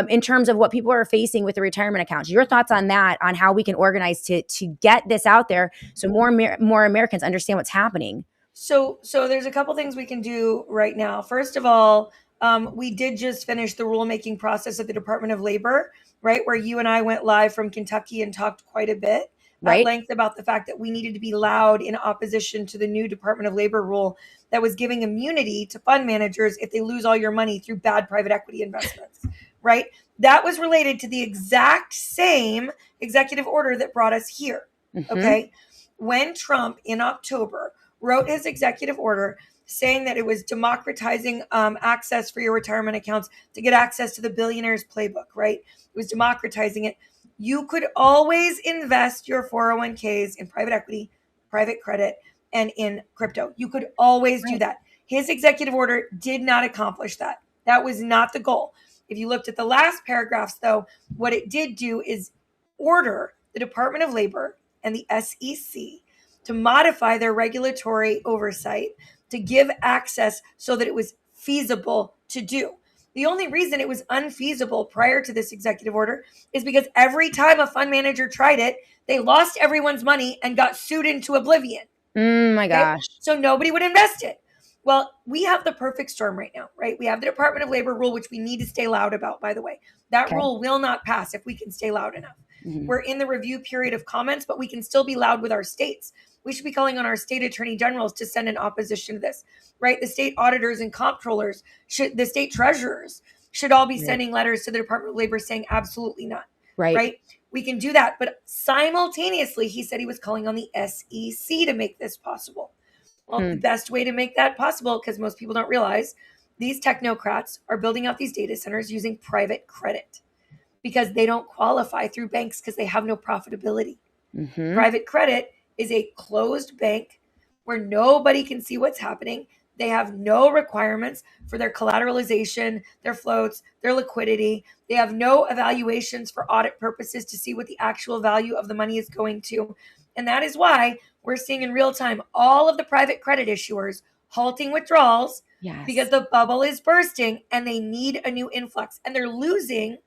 in terms of what people are facing with the retirement accounts. Your thoughts on that, on how we can organize to get this out there so more Americans understand what's happening? So there's a couple things we can do right now. First of all, we did just finish the rulemaking process at the Department of Labor, right, where you and I went live from Kentucky and talked quite a bit at length about the fact that we needed to be loud in opposition to the new Department of Labor rule that was giving immunity to fund managers if they lose all your money through bad private equity investments, right? That was related to the exact same executive order that brought us here, okay? When Trump in October wrote his executive order saying that it was democratizing access for your retirement accounts to get access to the billionaire's playbook, right? It was democratizing it. You could always invest your 401ks in private equity, private credit, and in crypto. You could always do that. His executive order did not accomplish that. That was not the goal. If you looked at the last paragraphs, though, what it did do is order the Department of Labor and the SEC to modify their regulatory oversight to give access so that it was feasible to do. The only reason it was unfeasible prior to this executive order is because every time a fund manager tried it, they lost everyone's money and got sued into oblivion. My gosh. Okay? So nobody would invest it. Well, we have the perfect storm right now, right? We have the Department of Labor rule, which we need to stay loud about, by the way. That rule will not pass if we can stay loud enough. We're in the review period of comments, but we can still be loud with our states. We should be calling on our state attorney generals to send an opposition to this, right? The state auditors and comptrollers, the state treasurers should all be sending letters to the Department of Labor saying absolutely not, right? We can do that. But simultaneously, he said he was calling on the SEC to make this possible. Well, the best way to make that possible, because most people don't realize, these technocrats are building out these data centers using private credit because they don't qualify through banks because they have no profitability. Private credit is a closed bank where nobody can see what's happening. They have no requirements for their collateralization, their floats, their liquidity. They have no evaluations for audit purposes to see what the actual value of the money is going to. And that is why we're seeing in real time all of the private credit issuers halting withdrawals because the bubble is bursting and they need a new influx. And they're losing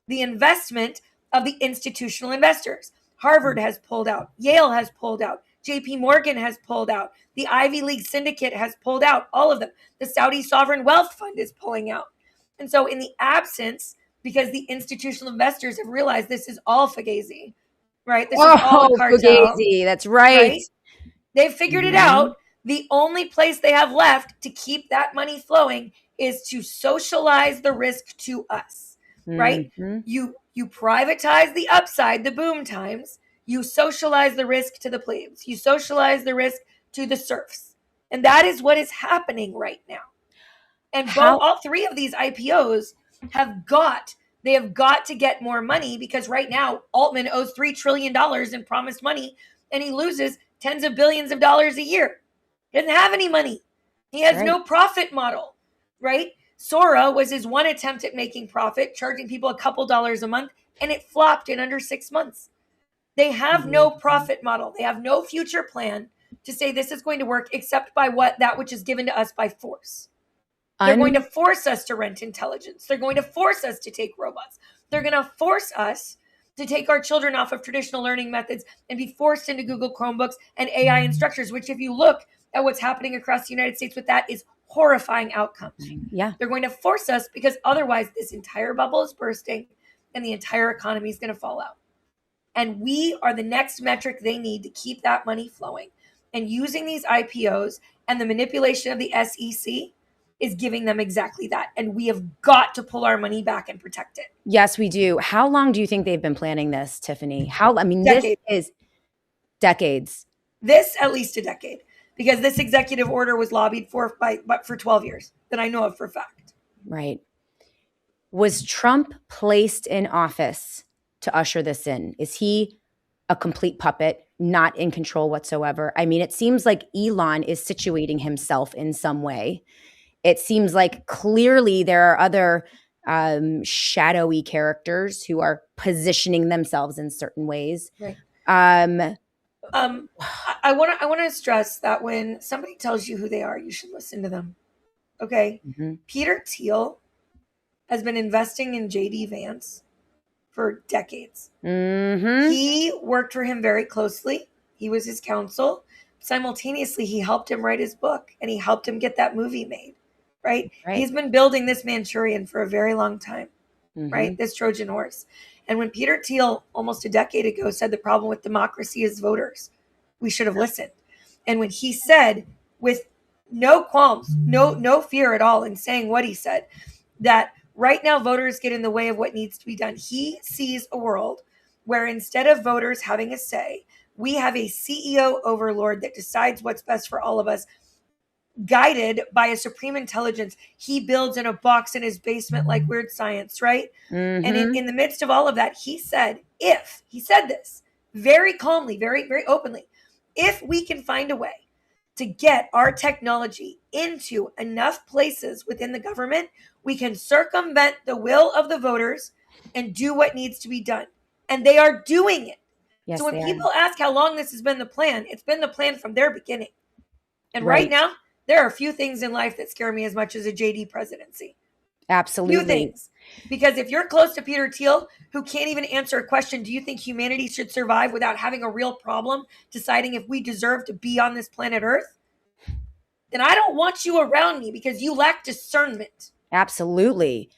the investment of the institutional investors. Harvard has pulled out. Yale has pulled out. JP Morgan has pulled out. The Ivy League syndicate has pulled out. All of them. The Saudi Sovereign Wealth Fund is pulling out. And so in the absence, because the institutional investors have realized this is all fugazi, right? This is all a cartel. Fugazi. That's right. They've figured it out. The only place they have left to keep that money flowing is to socialize the risk to us, right? You privatize the upside, the boom times. You socialize the risk to the plebes. You socialize the risk to the serfs. And that is what is happening right now. And all three of these IPOs have got to get more money, because right now Altman owes $3 trillion in promised money, and he loses tens of billions of dollars a year. He doesn't have any money. He has no profit model, right? Sora was his one attempt at making profit, charging people a couple dollars a month, and it flopped in under 6 months. They have no profit model. They have no future plan to say this is going to work, except by that which is given to us by force. They're going to force us to rent intelligence. They're going to force us to take robots. They're going to force us to take our children off of traditional learning methods and be forced into Google Chromebooks and AI instructors, which, if you look at what's happening across the United States with that, is horrifying outcomes. Yeah. They're going to force us, because otherwise this entire bubble is bursting and the entire economy is going to fall out. And we are the next metric they need to keep that money flowing. And using these IPOs and the manipulation of the SEC is giving them exactly that. And we have got to pull our money back and protect it. Yes, we do. How long do you think they've been planning this, Tiffany? Decades. This is decades. This, at least a decade, because this executive order was lobbied for 12 years that I know of for a fact. Right. Was Trump placed in office to usher this in? Is he a complete puppet, not in control whatsoever? I mean, it seems like Elon is situating himself in some way. It seems like clearly there are other shadowy characters who are positioning themselves in certain ways. Right. I want to stress that when somebody tells you who they are, you should listen to them. Okay. Mm-hmm. Peter Thiel has been investing in JD Vance for decades. Mm-hmm. He worked for him very closely. He was his counsel. Simultaneously, he helped him write his book, and he helped him get that movie made. Right? He's been building this Manchurian for a very long time, right? This Trojan horse. And when Peter Thiel, almost a decade ago, said the problem with democracy is voters, we should have listened. And when he said, with no qualms, no fear at all in saying what he said, that right now voters get in the way of what needs to be done. He sees a world where, instead of voters having a say, we have a CEO overlord that decides what's best for all of us, guided by a supreme intelligence he builds in a box in his basement like weird science, right? Mm-hmm. And in the midst of all of that, he said this very calmly, very, very openly, if we can find a way to get our technology into enough places within the government, we can circumvent the will of the voters and do what needs to be done. And they are doing it. Yes, so when people ask how long this has been the plan, it's been the plan from their beginning. And right now, there are a few things in life that scare me as much as a JD presidency. Absolutely. Few things. Because if you're close to Peter Thiel, who can't even answer a question, do you think humanity should survive without having a real problem deciding if we deserve to be on this planet Earth? Then I don't want you around me, because you lack discernment. Absolutely.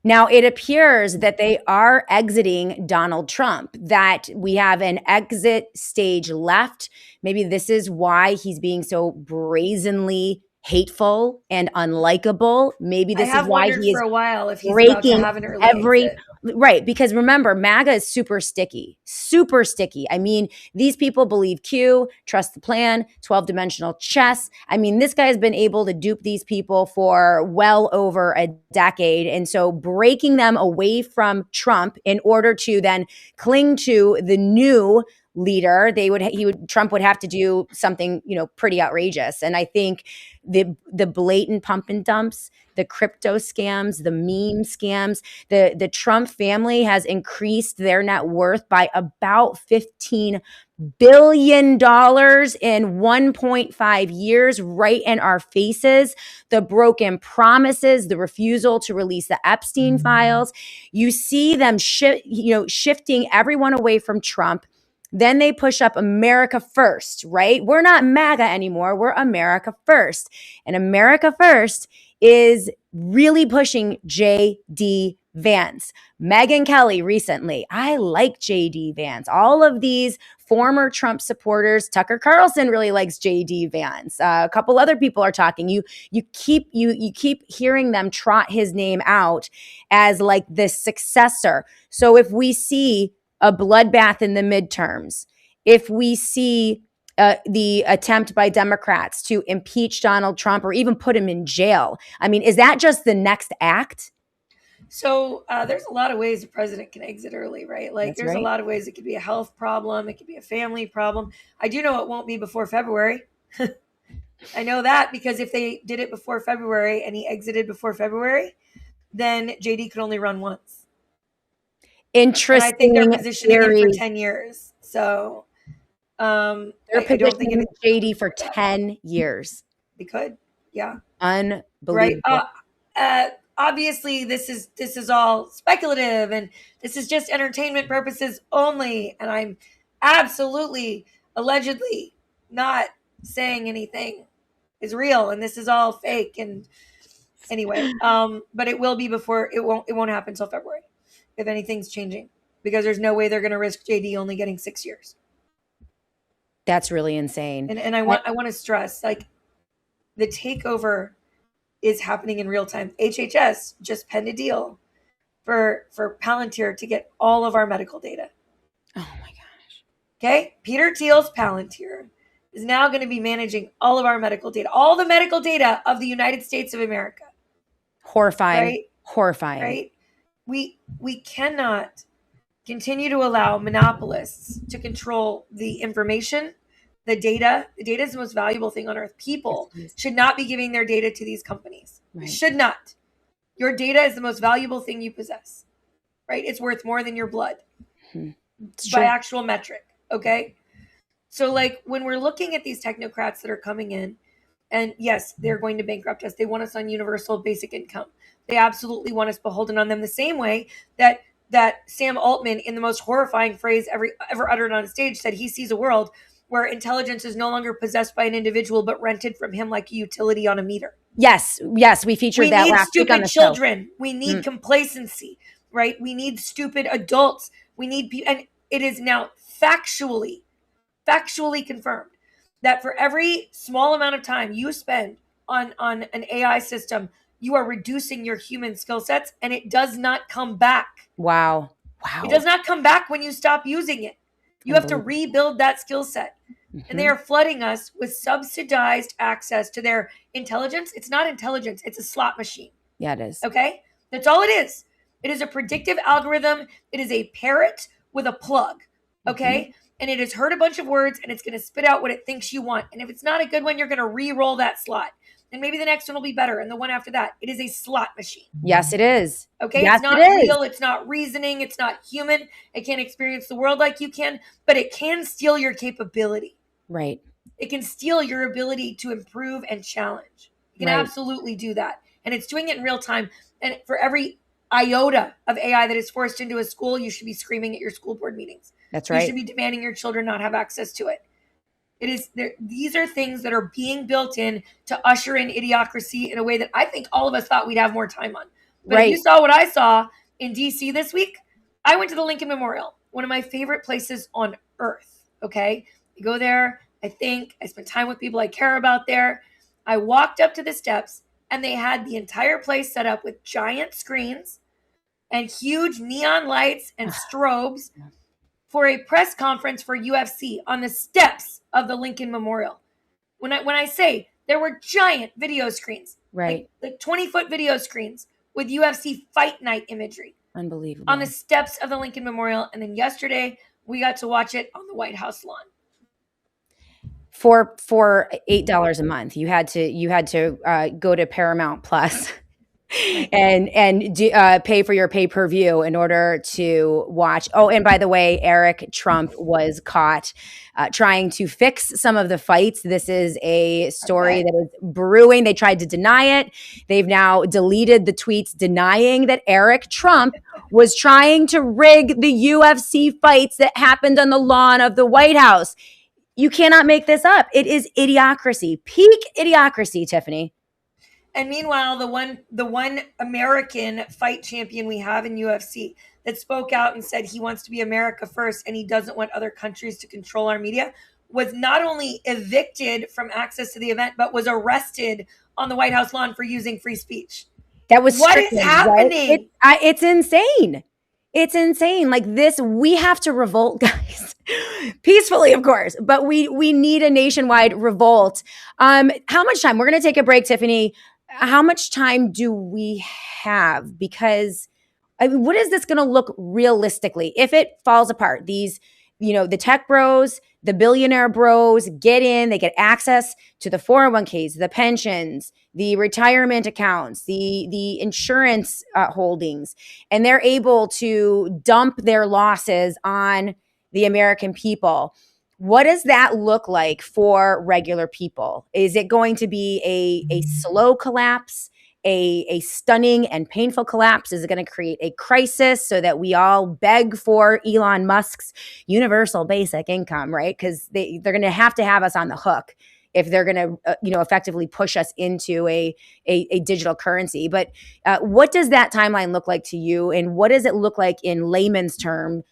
Now, it appears that they are exiting Donald Trump, that we have an exit stage left. Maybe this is why he's being so brazenly hateful and unlikable. Maybe this is why he is for a while if he's breaking about to have an early exit. Right, because remember, MAGA is super sticky. I mean, these people believe Q, trust the plan, 12-dimensional chess. I mean, this guy has been able to dupe these people for well over a decade. And so breaking them away from Trump in order to then cling to the new leader, Trump would have to do something, pretty outrageous. And I think the blatant pump and dumps, the crypto scams, the meme scams, the Trump family has increased their net worth by about $15 billion in 1.5 years, right in our faces. The broken promises, the refusal to release the Epstein files. You see them shifting everyone away from Trump. Then they push up America first, right? We're not MAGA anymore. We're America first. And America first is really pushing J.D. Vance. Megyn Kelly recently, I like J.D. Vance. All of these former Trump supporters, Tucker Carlson really likes J.D. Vance. A couple other people are talking. You keep hearing them trot his name out as like this successor. So if we see a bloodbath in the midterms, if we see the attempt by Democrats to impeach Donald Trump or even put him in jail. I mean, is that just the next act? So there's a lot of ways the president can exit early, right? Like That's there's a right. lot of ways. It could be a health problem. It could be a family problem. I do know it won't be before February. I know that because if they did it before February and he exited before February, then JD could only run once. Interesting. And I think they're positioning theory. it for 10 years. So They're I don't think positioning JD for 10 years. they could. Yeah. Unbelievable. Right. Obviously, this is all speculative and this is just entertainment purposes only. And I'm absolutely, allegedly not saying anything is real and this is all fake. And anyway, but it will be before it won't happen until February if anything's changing, because there's no way they're going to risk JD only getting 6 years. That's really insane. And I want to stress, like, the takeover is happening in real time. HHS just penned a deal for Palantir to get all of our medical data. Oh my gosh. Okay? Peter Thiel's Palantir is now going to be managing all of our medical data, all the medical data of the United States of America. Horrifying. Right? Horrifying. Right? We cannot continue to allow monopolists to control the information, the data. The data is the most valuable thing on earth. People should not be giving their data to these companies. Right. Should not. Your data is the most valuable thing you possess. Right? It's worth more than your blood. By actual metric. Okay? So, like, when we're looking at these technocrats that are coming in, and yes, they're going to bankrupt us. They want us on universal basic income. They absolutely want us beholden on them, the same way that Sam Altman, in the most horrifying phrase ever uttered on a stage, said he sees a world where intelligence is no longer possessed by an individual but rented from him like a utility on a meter. Yes, we featured that last week on the show. We need stupid children. We need complacency, right? We need stupid adults. We need and it is now factually confirmed that for every small amount of time you spend on an AI system, you are reducing your human skill sets, and it does not come back. Wow. It does not come back when you stop using it. You have to rebuild that skill set. And they are flooding us with subsidized access to their intelligence. It's not intelligence. It's a slot machine. Yeah, it is. Okay? That's all it is. It is a predictive algorithm. It is a parrot with a plug. Okay? And it has heard a bunch of words, and it's going to spit out what it thinks you want. And if it's not a good one, you're going to re-roll that slot. And maybe the next one will be better, and the one after that. It is a slot machine. Yes, it is. Okay? Yes, it's not real. It's not reasoning. It's not human. It can't experience the world like you can, but it can steal your capability. Right. It can steal your ability to improve and challenge. It can absolutely do that. And it's doing it in real time. And for every iota of AI that is forced into a school, you should be screaming at your school board meetings. That's right. You should be demanding your children not have access to it. It is there. These are things that are being built in to usher in idiocracy in a way that I think all of us thought we'd have more time on. But if you saw what I saw in DC this week, I went to the Lincoln Memorial, one of my favorite places on earth. Okay. You go there. I spent time with people I care about there. I walked up to the steps, and they had the entire place set up with giant screens and huge neon lights and strobes for a press conference for UFC on the steps of the Lincoln Memorial. When I say there were giant video screens, like 20-foot video screens with UFC fight night imagery. Unbelievable. On the steps of the Lincoln Memorial. And then yesterday we got to watch it on the White House lawn. For $8 a month, you had to go to Paramount Plus and pay for your pay-per-view in order to watch. Oh, and by the way, Eric Trump was caught trying to fix some of the fights. This is a story that is brewing. They tried to deny it. They've now deleted the tweets denying that Eric Trump was trying to rig the UFC fights that happened on the lawn of the White House. You cannot make this up. It is idiocracy, peak idiocracy, Tiffany. And meanwhile, the one American fight champion we have in UFC that spoke out and said he wants to be America first and he doesn't want other countries to control our media was not only evicted from access to the event, but was arrested on the White House lawn for using free speech. That was what is happening? Right? It's insane. It's insane. Like this, we have to revolt, guys. Peacefully, of course, but we need a nationwide revolt. How much time? We're going to take a break, Tiffany. How much time do we have? Because I mean, what is this going to look realistically if it falls apart? These, the tech bros, the billionaire bros get in, they get access to the 401ks, the pensions, the retirement accounts, the insurance holdings, and they're able to dump their losses on the American people. What does that look like for regular people? Is it going to be a slow collapse? A stunning and painful collapse? Is it going to create a crisis so that we all beg for Elon Musk's universal basic income, right? Because they're going to have us on the hook if they're going to, effectively push us into a digital currency. But what does that timeline look like to you? And what does it look like in layman's terms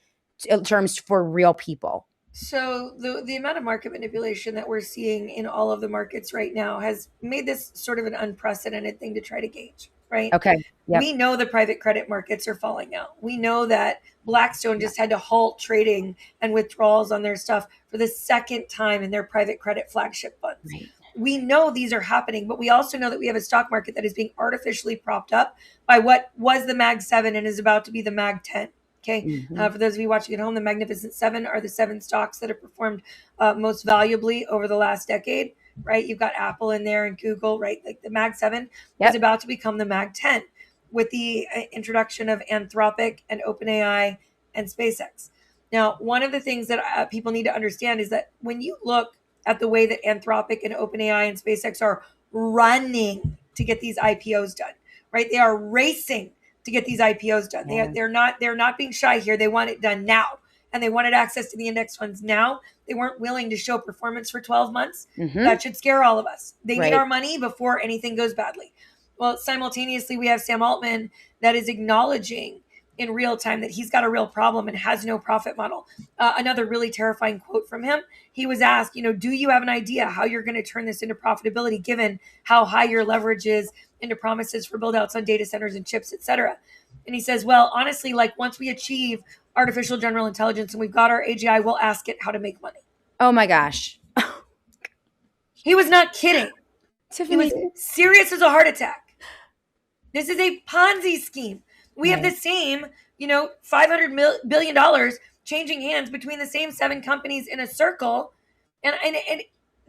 for real people? So the amount of market manipulation that we're seeing in all of the markets right now has made this sort of an unprecedented thing to try to gauge, right? Okay. Yep. We know the private credit markets are falling out. We know that Blackstone just had to halt trading and withdrawals on their stuff for the second time in their private credit flagship funds. Right. We know these are happening, but we also know that we have a stock market that is being artificially propped up by what was the Mag 7 and is about to be the Mag 10. Okay. Mm-hmm. For those of you watching at home, the Magnificent Seven are the 7 stocks that have performed most valuably over the last decade, right? You've got Apple in there and Google, right? Like the Mag 7 is about to become the Mag 10 with the introduction of Anthropic and OpenAI and SpaceX. Now, one of the things that people need to understand is that when you look at the way that Anthropic and OpenAI and SpaceX are running to get these IPOs done, right? They are racing to get these IPOs done. They're not being shy here. They want it done now. And they wanted access to the index funds now. They weren't willing to show performance for 12 months. Mm-hmm. That should scare all of us. They need our money before anything goes badly. Well, simultaneously, we have Sam Altman that is acknowledging in real time that he's got a real problem and has no profit model. Another really terrifying quote from him. He was asked, do you have an idea how you're going to turn this into profitability given how high your leverage is into promises for build outs on data centers and chips, et cetera? And he says, well, honestly, like once we achieve artificial general intelligence and we've got our AGI, we'll ask it how to make money. Oh my gosh. He was not kidding. Tiffany. He was serious as a heart attack. This is a Ponzi scheme. We have the same, $500 billion changing hands between the same 7 companies in a circle. And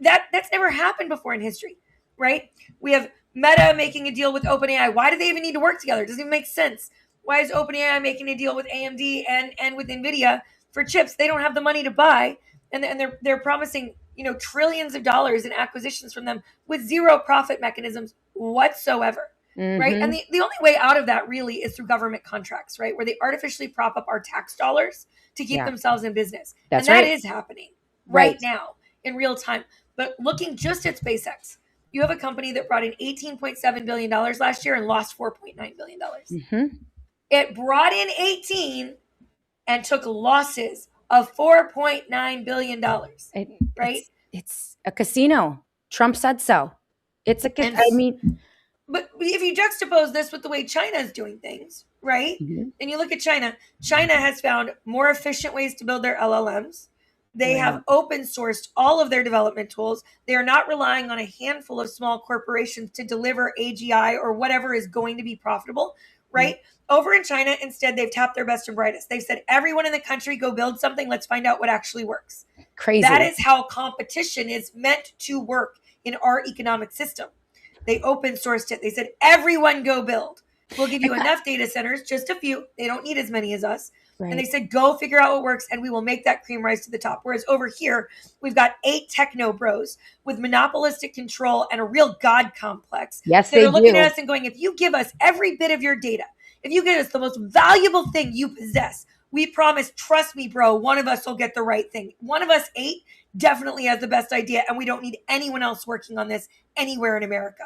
that's never happened before in history, right? We have Meta making a deal with OpenAI. Why do they even need to work together? It doesn't even make sense. Why is OpenAI making a deal with AMD and with NVIDIA for chips? They don't have the money to buy. And they're promising, trillions of dollars in acquisitions from them with zero profit mechanisms whatsoever. Mm-hmm. Right. And the only way out of that really is through government contracts, right? Where they artificially prop up our tax dollars to keep themselves in business. That's and that is happening right now in real time. But looking just at SpaceX, you have a company that brought in $18.7 billion last year and lost $4.9 billion. Mm-hmm. It brought in 18 and took losses of $4.9 billion. Right. It's a casino. Trump said so. It's a casino. But if you juxtapose this with the way China is doing things, right? Mm-hmm. And you look at China has found more efficient ways to build their LLMs. They have open sourced all of their development tools. They are not relying on a handful of small corporations to deliver AGI or whatever is going to be profitable, right? Mm-hmm. Over in China, instead, they've tapped their best and brightest. They've said, everyone in the country go build something. Let's find out what actually works. Crazy. That is how competition is meant to work in our economic system. They open sourced it. They said, everyone go build. We'll give you enough data centers, just a few. They don't need as many as us. Right. And they said, go figure out what works and we will make that cream rise to the top. Whereas over here, we've got 8 techno bros with monopolistic control and a real God complex. Yes, that are looking at us and going, if you give us every bit of your data, if you give us the most valuable thing you possess, we promise, trust me, bro, one of us will get the right thing. One of us 8 definitely has the best idea and we don't need anyone else working on this anywhere in America.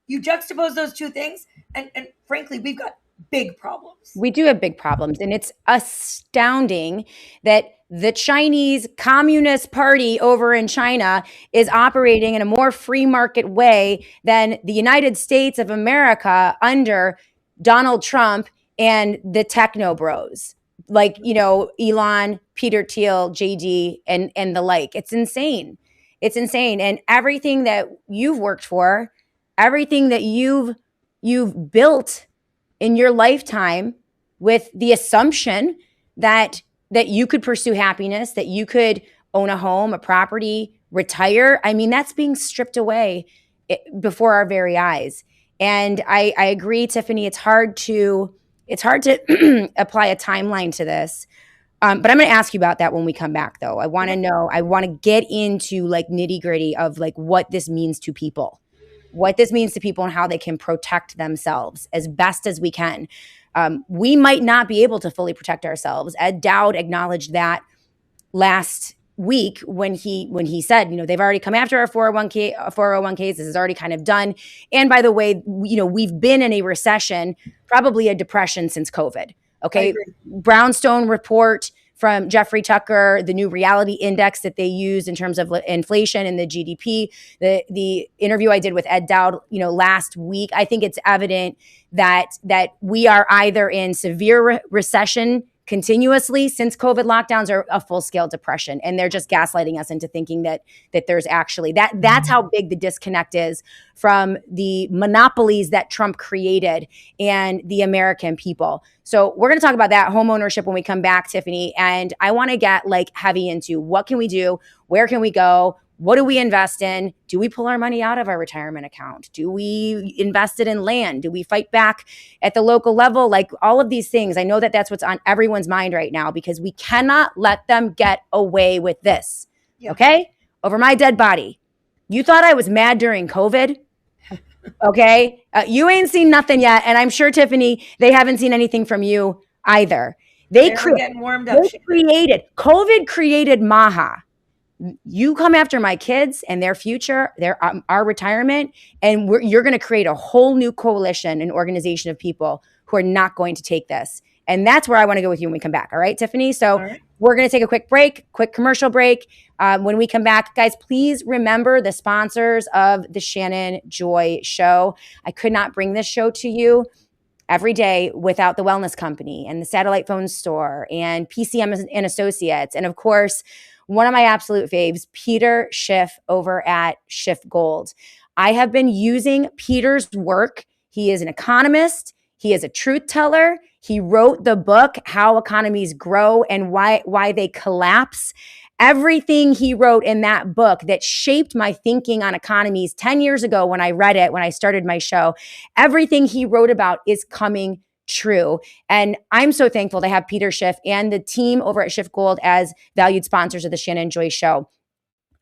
You juxtapose those two things, and frankly, we've got big problems. We do have big problems, and it's astounding that the Chinese Communist Party over in China is operating in a more free market way than the United States of America under Donald Trump and the techno bros. like, Elon, Peter Thiel, JD, and the like. It's insane. It's insane. And everything that you've worked for, everything that you've built in your lifetime with the assumption that you could pursue happiness, that you could own a home, a property, retire. I mean, that's being stripped away before our very eyes. And I agree, Tiffany, it's hard to apply a timeline to this. But I'm going to ask you about that when we come back, though. I want to know, I want to get into like nitty gritty of like what this means to people, and how they can protect themselves as best as we can. We might not be able to fully protect ourselves. Ed Dowd acknowledged that last week when he said, they've already come after our 401ks. This is already kind of done. And by the way, we've been in a recession, probably a depression since COVID. Okay. Brownstone report from Jeffrey Tucker, the new reality index that they use in terms of inflation and the GDP, the interview I did with Ed Dowd, last week, I think it's evident that we are either in severe recession continuously since COVID lockdowns, or a full-scale depression. And they're just gaslighting us into thinking that there's actually that's how big the disconnect is from the monopolies that Trump created and the American people. So we're going to talk about that, home ownership, when we come back, Tiffany. And I want to get like heavy into what can we do? Where can we go? What do we invest in? Do we pull our money out of our retirement account? Do we invest it in land? Do we fight back at the local level? Like all of these things. I know that that's what's on everyone's mind right now, because we cannot let them get away with this. Yeah. Okay? Over my dead body. You thought I was mad during COVID? Okay? You ain't seen nothing yet. And I'm sure, Tiffany, they haven't seen anything from you either. They're getting warmed up. COVID created MAGA. You come after my kids and their future, our retirement, and you're going to create a whole new coalition and organization of people who are not going to take this. And that's where I want to go with you when we come back. All right, Tiffany? So we're going to take a quick commercial break. When we come back, guys, please remember the sponsors of the Shannon Joy Show. I could not bring this show to you every day without the Wellness Company and the Satellite Phone Store and PCM and Associates. And of course, one of my absolute faves, Peter Schiff over at Schiff Gold. I have been using Peter's work. He is an economist. He is a truth teller. He wrote the book, How Economies Grow and Why They Collapse. Everything he wrote in that book that shaped my thinking on economies 10 years ago when I read it, when I started my show, everything he wrote about is coming true. And I'm so thankful to have Peter Schiff and the team over at Schiff Gold as valued sponsors of the Shannon Joy Show.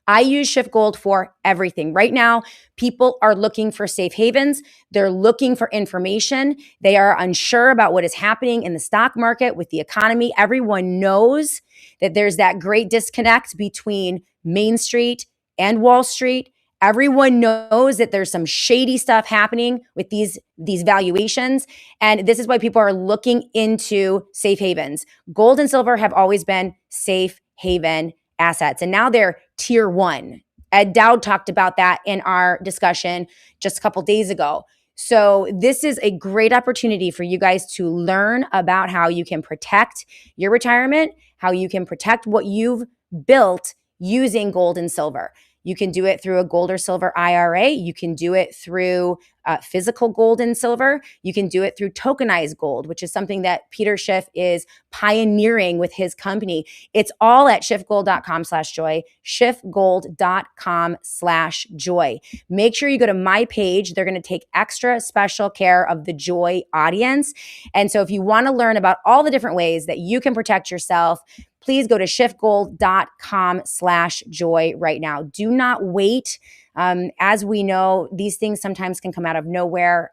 I use Schiff Gold for everything. Right now, people are looking for safe havens. They're looking for information. They are unsure about what is happening in the stock market with the economy. Everyone knows that there's that great disconnect between Main Street and Wall Street. Everyone knows that there's some shady stuff happening with these valuations. And this is why people are looking into safe havens. Gold and silver have always been safe haven assets, and now they're tier one. Ed Dowd talked about that in our discussion just a couple days ago. So this is a great opportunity for you guys to learn about how you can protect your retirement, how you can protect what you've built using gold and silver. You can do it through a gold or silver IRA. You can do it through physical gold and silver. You can do it through tokenized gold, which is something that Peter Schiff is pioneering with his company. It's all at schiffgold.com/joy, schiffgold.com/joy. Make sure you go to my page. They're going to take extra special care of the Joy audience. And so if you want to learn about all the different ways that you can protect yourself, please go to schiffgold.com/joy right now. Do not wait. As we know, these things sometimes can come out of nowhere.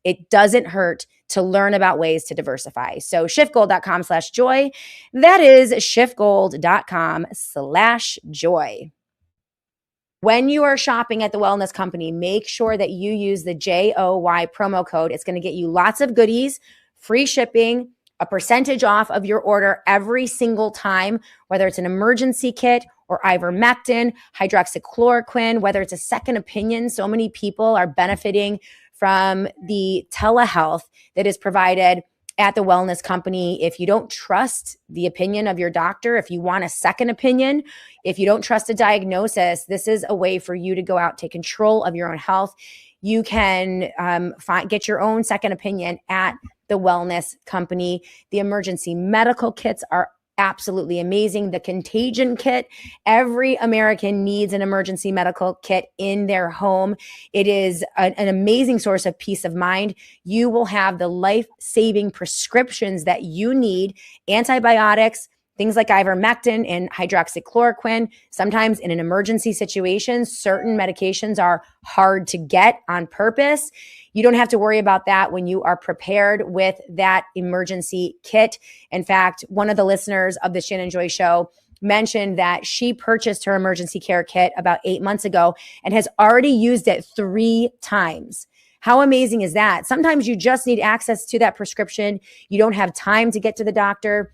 It doesn't hurt to learn about ways to diversify. So schiffgold.com/joy. That is schiffgold.com/joy. When you are shopping at the Wellness Company, make sure that you use the JOY promo code. It's going to get you lots of goodies, free shipping, a percentage off of your order every single time, whether it's an emergency kit or ivermectin, hydroxychloroquine, whether it's a second opinion. So many people are benefiting from the telehealth that is provided at the wellness company. If you don't trust the opinion of your doctor, if you want a second opinion, if you don't trust a diagnosis, this is a way for you to go out, take control of your own health. You can get your own second opinion at the wellness company. The emergency medical kits are absolutely amazing. The contagion kit, every American needs an emergency medical kit in their home. It is an amazing source of peace of mind. You will have the life-saving prescriptions that you need, antibiotics, things like ivermectin and hydroxychloroquine. Sometimes in an emergency situation, certain medications are hard to get on purpose. You don't have to worry about that when you are prepared with that emergency kit. In fact, one of the listeners of the Shannon Joy Show mentioned that she purchased her emergency care kit about 8 months ago and has already used it 3 times. How amazing is that? Sometimes you just need access to that prescription. You don't have time to get to the doctor.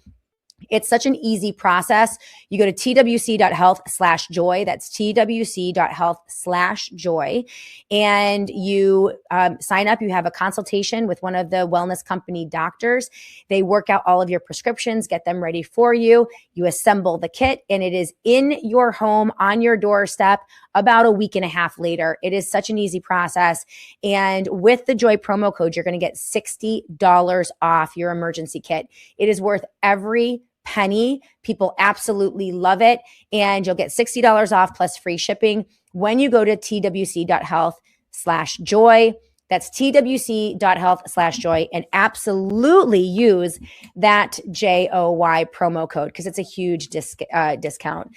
It's such an easy process. You go to twc.health/joy. That's twc.health/joy. And you sign up. You have a consultation with one of the wellness company doctors. They work out all of your prescriptions, get them ready for you. You assemble the kit, and it is in your home on your doorstep about a week and a half later. It is such an easy process. And with the Joy promo code, you're going to get $60 off your emergency kit. It is worth every penny. People absolutely love it. And you'll get $60 off plus free shipping when you go to twc.health/joy. That's twc.health/joy, and absolutely use that JOY promo code because it's a huge discount.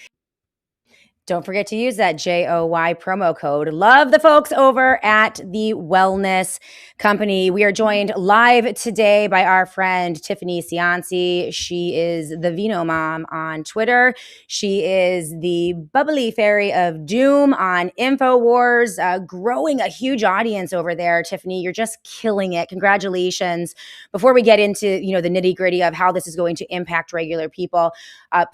Don't forget to use that JOY promo code. Love the folks over at the Wellness Company. We are joined live today by our friend Tiffany Cianci. She is the Vino Mom on Twitter. She is the bubbly fairy of doom on InfoWars, growing a huge audience over there. Tiffany, you're just killing it. Congratulations. Before we get into the nitty-gritty of how this is going to impact regular people,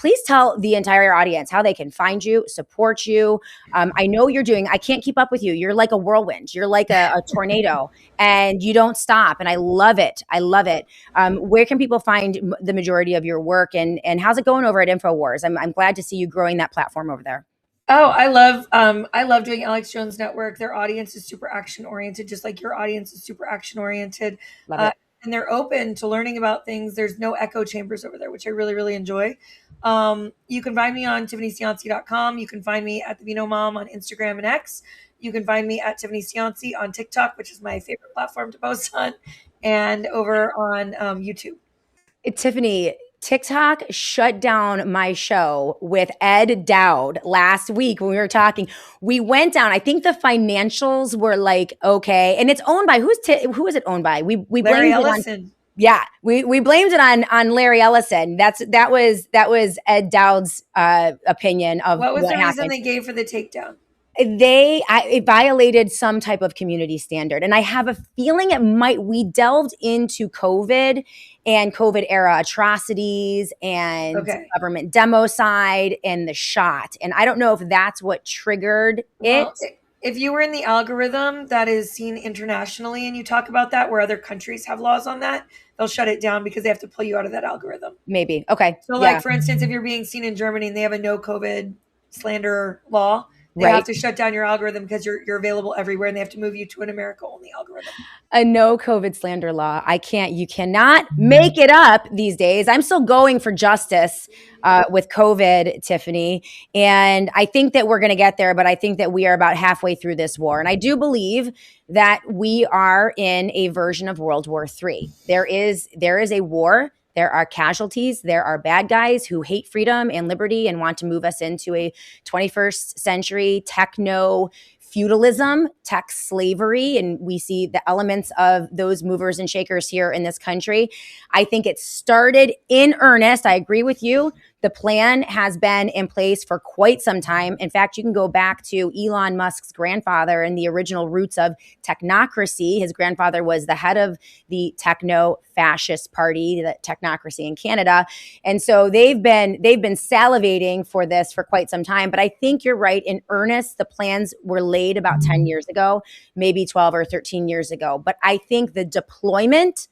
please tell the entire audience how they can find you, support you. I know I can't keep up with you. You're like a whirlwind. You're like a tornado and you don't stop. And I love it. I love it. Where can people find the majority of your work and how's it going over at InfoWars? I'm glad to see you growing that platform over there. Oh, I love doing Alex Jones Network. Their audience is super action oriented, just like your audience is super action oriented. Love it. And they're open to learning about things. There's no echo chambers over there, which I really, really enjoy. You can find me on TiffanyCianci.com. You can find me at the Vino Mom on Instagram and X. You can find me at Tiffany Cianci on TikTok, which is my favorite platform to post on, and over on YouTube. Tiffany, TikTok shut down my show with Ed Dowd last week when we were talking. We went down. I think the financials were like, okay. And it's owned by, who is it owned by? We Larry blamed Ellison. it on, yeah, we blamed it on Larry Ellison. That was Ed Dowd's opinion of what was the happened. reason they gave for the takedown? It violated some type of community standard. And I have a feeling we delved into COVID and COVID era atrocities and government democide and the shot. And I don't know if that's what triggered it. If you were in the algorithm that is seen internationally and you talk about that, where other countries have laws on that, they'll shut it down because they have to pull you out of that algorithm. Maybe. Okay. So like, for instance, if you're being seen in Germany and they have a no COVID slander law, they have to shut down your algorithm because you're available everywhere, and they have to move you to an America only algorithm. A no COVID slander law. You cannot make it up these days. I'm still going for justice with COVID, Tiffany. And I think that we're going to get there, but I think that we are about halfway through this war. And I do believe that we are in a version of World War III. There is a war. There are casualties. There are bad guys who hate freedom and liberty and want to move us into a 21st century techno feudalism, tech slavery, and we see the elements of those movers and shakers here in this country. I think it started in earnest. I agree with you. The plan has been in place for quite some time. In fact, you can go back to Elon Musk's grandfather and the original roots of technocracy. His grandfather was the head of the techno-fascist party, the technocracy in Canada. And so they've been salivating for this for quite some time. But I think you're right. In earnest, the plans were laid about 10 years ago, maybe 12 or 13 years ago. But I think the deployment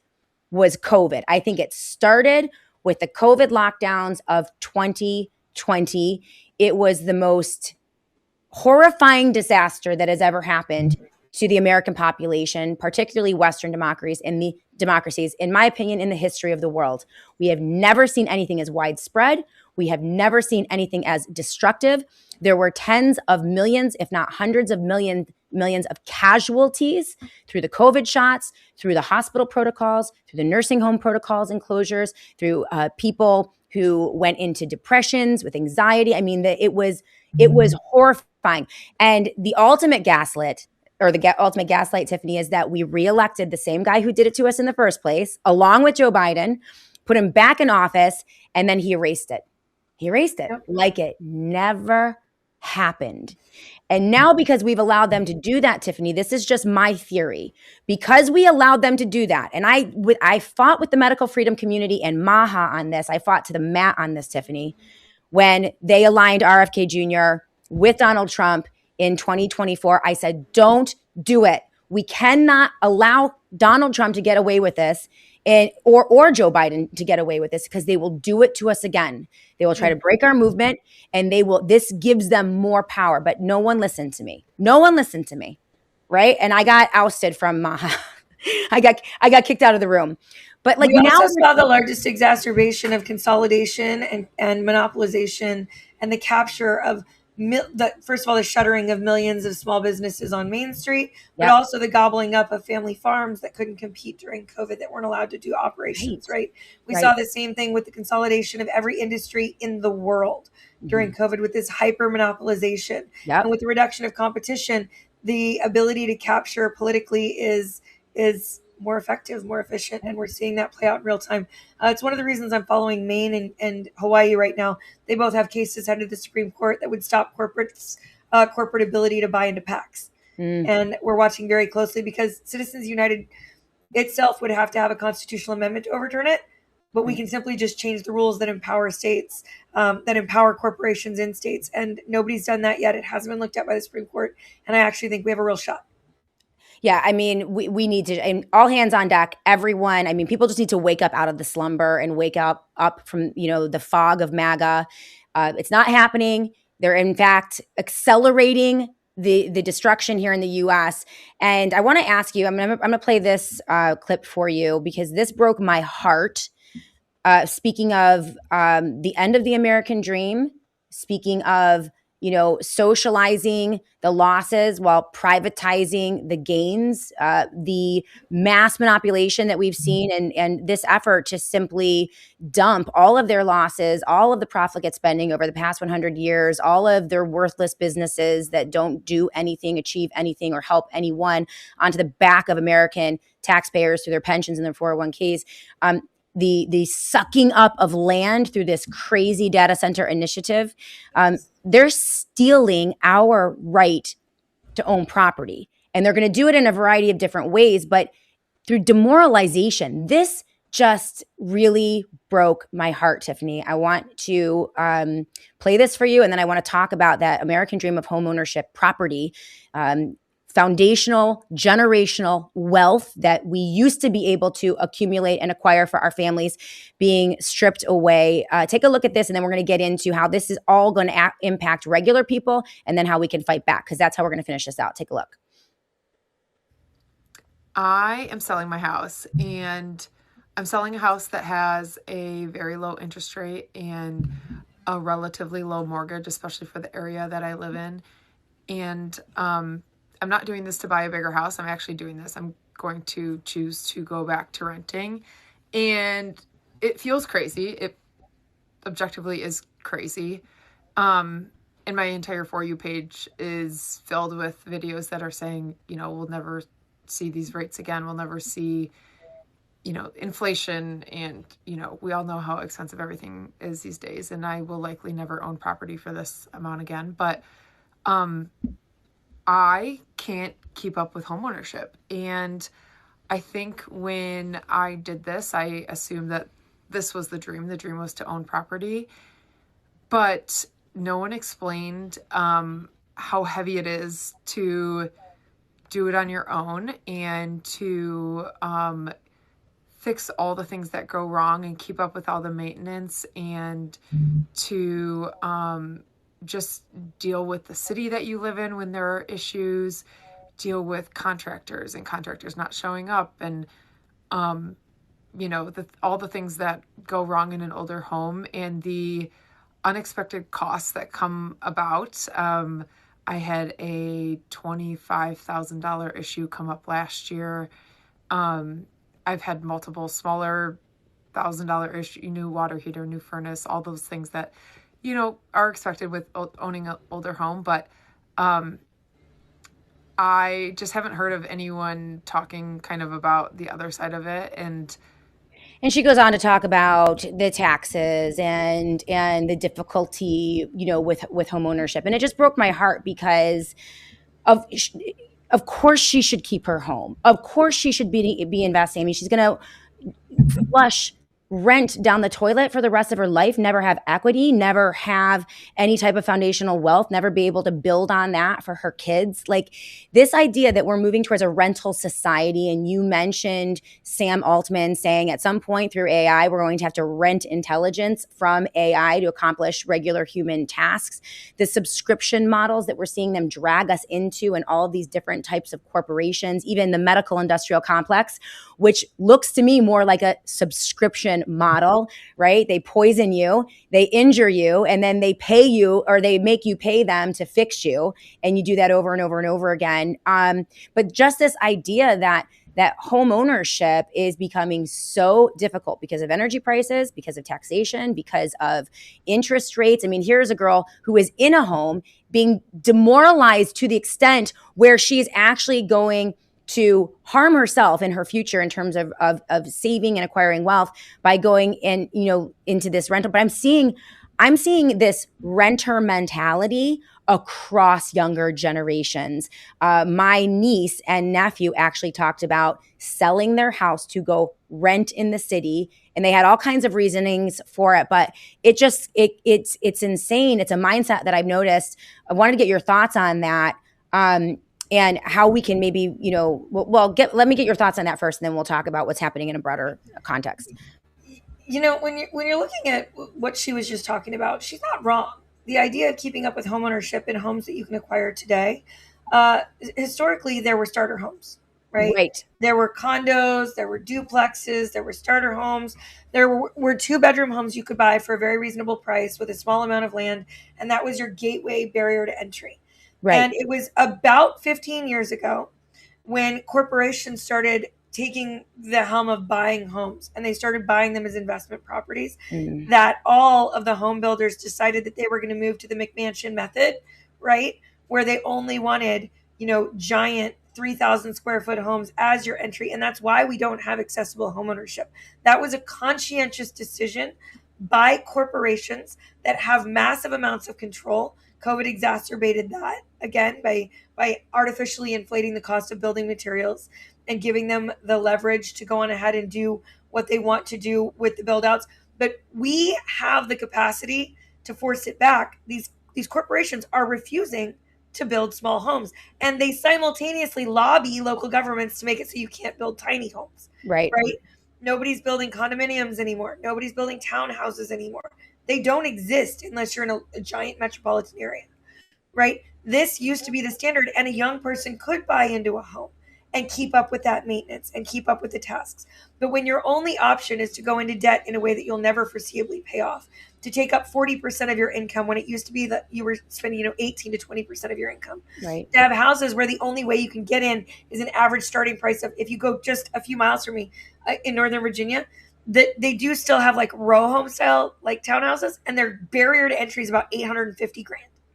was COVID. I think it started with the COVID lockdowns of 2020. It was the most horrifying disaster that has ever happened to the American population, particularly Western democracies in my opinion, in the history of the world. We have never seen anything as widespread. We have never seen anything as destructive. There were tens of millions, if not hundreds of millions of casualties through the COVID shots, through the hospital protocols, through the nursing home protocols and closures, through people who went into depressions with anxiety. I mean, it was horrifying. And the ultimate gaslit, ultimate gaslight, Tiffany, is that we reelected the same guy who did it to us in the first place, along with Joe Biden, put him back in office, and then he erased it. He erased it like it never happened. And now, because we've allowed them to do that, Tiffany, this is just my theory. Because we allowed them to do that, and I fought with the medical freedom community and MAGA on this. I fought to the mat on this, Tiffany, when they aligned RFK Jr. with Donald Trump in 2024. I said, don't do it. We cannot allow Donald Trump to get away with this, or Joe Biden to get away with this, because they will do it to us again. They will try to break our movement, and this gives them more power. But no one listened to me. No one listened to me, right? And I got ousted from MAGA. I got kicked out of the room. But we also saw the largest exacerbation of consolidation and monopolization, and the capture of first of all, the shuttering of millions of small businesses on Main Street, but also the gobbling up of family farms that couldn't compete during COVID, that weren't allowed to do operations, right? We saw the same thing with the consolidation of every industry in the world during COVID, with this hyper monopolization. And with the reduction of competition, the ability to capture politically is more effective, more efficient, and we're seeing that play out in real time. It's one of the reasons I'm following Maine and Hawaii right now. They both have cases headed to the Supreme Court that would stop corporate ability to buy into PACs. And we're watching very closely, because Citizens United itself would have to have a constitutional amendment to overturn it, but we can simply just change the rules that empower states, that empower corporations in states, and nobody's done that yet. It hasn't been looked at by the Supreme Court, and I actually think we have a real shot. Yeah, I mean, we need to, and all hands on deck, everyone. I mean, people just need to wake up out of the slumber and wake up from, the fog of MAGA. It's not happening. They're in fact accelerating the destruction here in the U.S. And I want to ask you, I'm gonna play this clip for you, because this broke my heart. Speaking of the end of the American dream, speaking of socializing the losses while privatizing the gains, the mass manipulation that we've seen, and this effort to simply dump all of their losses, all of the profligate spending over the past 100 years, all of their worthless businesses that don't do anything, achieve anything, or help anyone, onto the back of American taxpayers through their pensions and their 401ks. The sucking up of land through this crazy data center initiative. They're stealing our right to own property. And they're going to do it in a variety of different ways, but through demoralization. This just really broke my heart, Tiffany. I want to play this for you, and then I want to talk about that American dream of homeownership, property, foundational, generational wealth that we used to be able to accumulate and acquire for our families being stripped away. Take a look at this, and then we're going to get into how this is all going to impact regular people, and then how we can fight back, because that's how we're going to finish this out. Take a look. I am selling my house, and I'm selling a house that has a very low interest rate and a relatively low mortgage, especially for the area that I live in. And I'm not doing this to buy a bigger house. I'm actually doing this. I'm going to choose to go back to renting. And it feels crazy. It objectively is crazy. And my entire For You page is filled with videos that are saying, we'll never see these rates again. We'll never see, inflation. And, we all know how expensive everything is these days. And I will likely never own property for this amount again. But I can't keep up with homeownership. And I think when I did this, I assumed that this was the dream. The dream was to own property. But no one explained how heavy it is to do it on your own, and to fix all the things that go wrong and keep up with all the maintenance, and to just deal with the city that you live in when there are issues, deal with contractors and contractors not showing up, and all the things that go wrong in an older home, and the unexpected costs that come about. I had a $25,000 issue come up last year. I've had multiple smaller $1,000 issue, new water heater, new furnace, all those things that, are expected with owning an older home. But I just haven't heard of anyone talking kind of about the other side of it. And she goes on to talk about the taxes and the difficulty, with home ownership. And it just broke my heart because of of course she should keep her home. Of course she should be investing. I mean, she's going to flush rent down the toilet for the rest of her life, never have equity, never have any type of foundational wealth, never be able to build on that for her kids. Like, this idea that we're moving towards a rental society, and you mentioned Sam Altman saying at some point through AI, we're going to have to rent intelligence from AI to accomplish regular human tasks. The subscription models that we're seeing them drag us into, and all of these different types of corporations, even the medical industrial complex, which looks to me more like a subscription model, right? They poison you, they injure you, and then they pay you, or they make you pay them to fix you. And you do that over and over and over again. But just this idea that home ownership is becoming so difficult because of energy prices, because of taxation, because of interest rates. I mean, here's a girl who is in a home being demoralized to the extent where she's actually going to harm herself in her future in terms of saving and acquiring wealth by going in, into this rental. But I'm seeing this renter mentality across younger generations. My niece and nephew actually talked about selling their house to go rent in the city, and they had all kinds of reasonings for it. But it's insane. It's a mindset that I've noticed. I wanted to get your thoughts on that. And how we can maybe, let me get your thoughts on that first, and then we'll talk about what's happening in a broader context. When you're looking at what she was just talking about, she's not wrong. The idea of keeping up with homeownership in homes that you can acquire today, historically there were starter homes, right? Right. There were condos, there were duplexes, there were starter homes. There were 2-bedroom homes you could buy for a very reasonable price with a small amount of land, and that was your gateway barrier to entry. Right. And it was about 15 years ago when corporations started taking the helm of buying homes, and they started buying them as investment properties, that all of the home builders decided that they were going to move to the McMansion method, right? Where they only wanted, giant 3,000 square foot homes as your entry. And that's why we don't have accessible homeownership. That was a conscientious decision by corporations that have massive amounts of control. COVID exacerbated that again by artificially inflating the cost of building materials and giving them the leverage to go on ahead and do what they want to do with the build outs. But we have the capacity to force it back. These corporations are refusing to build small homes, and they simultaneously lobby local governments to make it so you can't build tiny homes. Right. Nobody's building condominiums anymore. Nobody's building townhouses anymore. They don't exist unless you're in a giant metropolitan area, right? This used to be the standard, and a young person could buy into a home and keep up with that maintenance and keep up with the tasks. But when your only option is to go into debt in a way that you'll never foreseeably pay off, to take up 40% of your income when it used to be that you were spending 18 to 20% of your income, right? To have houses where the only way you can get in is an average starting price of, if you go just a few miles from me in Northern Virginia, that they do still have like row home style like townhouses, and their barrier to entry is about $850,000.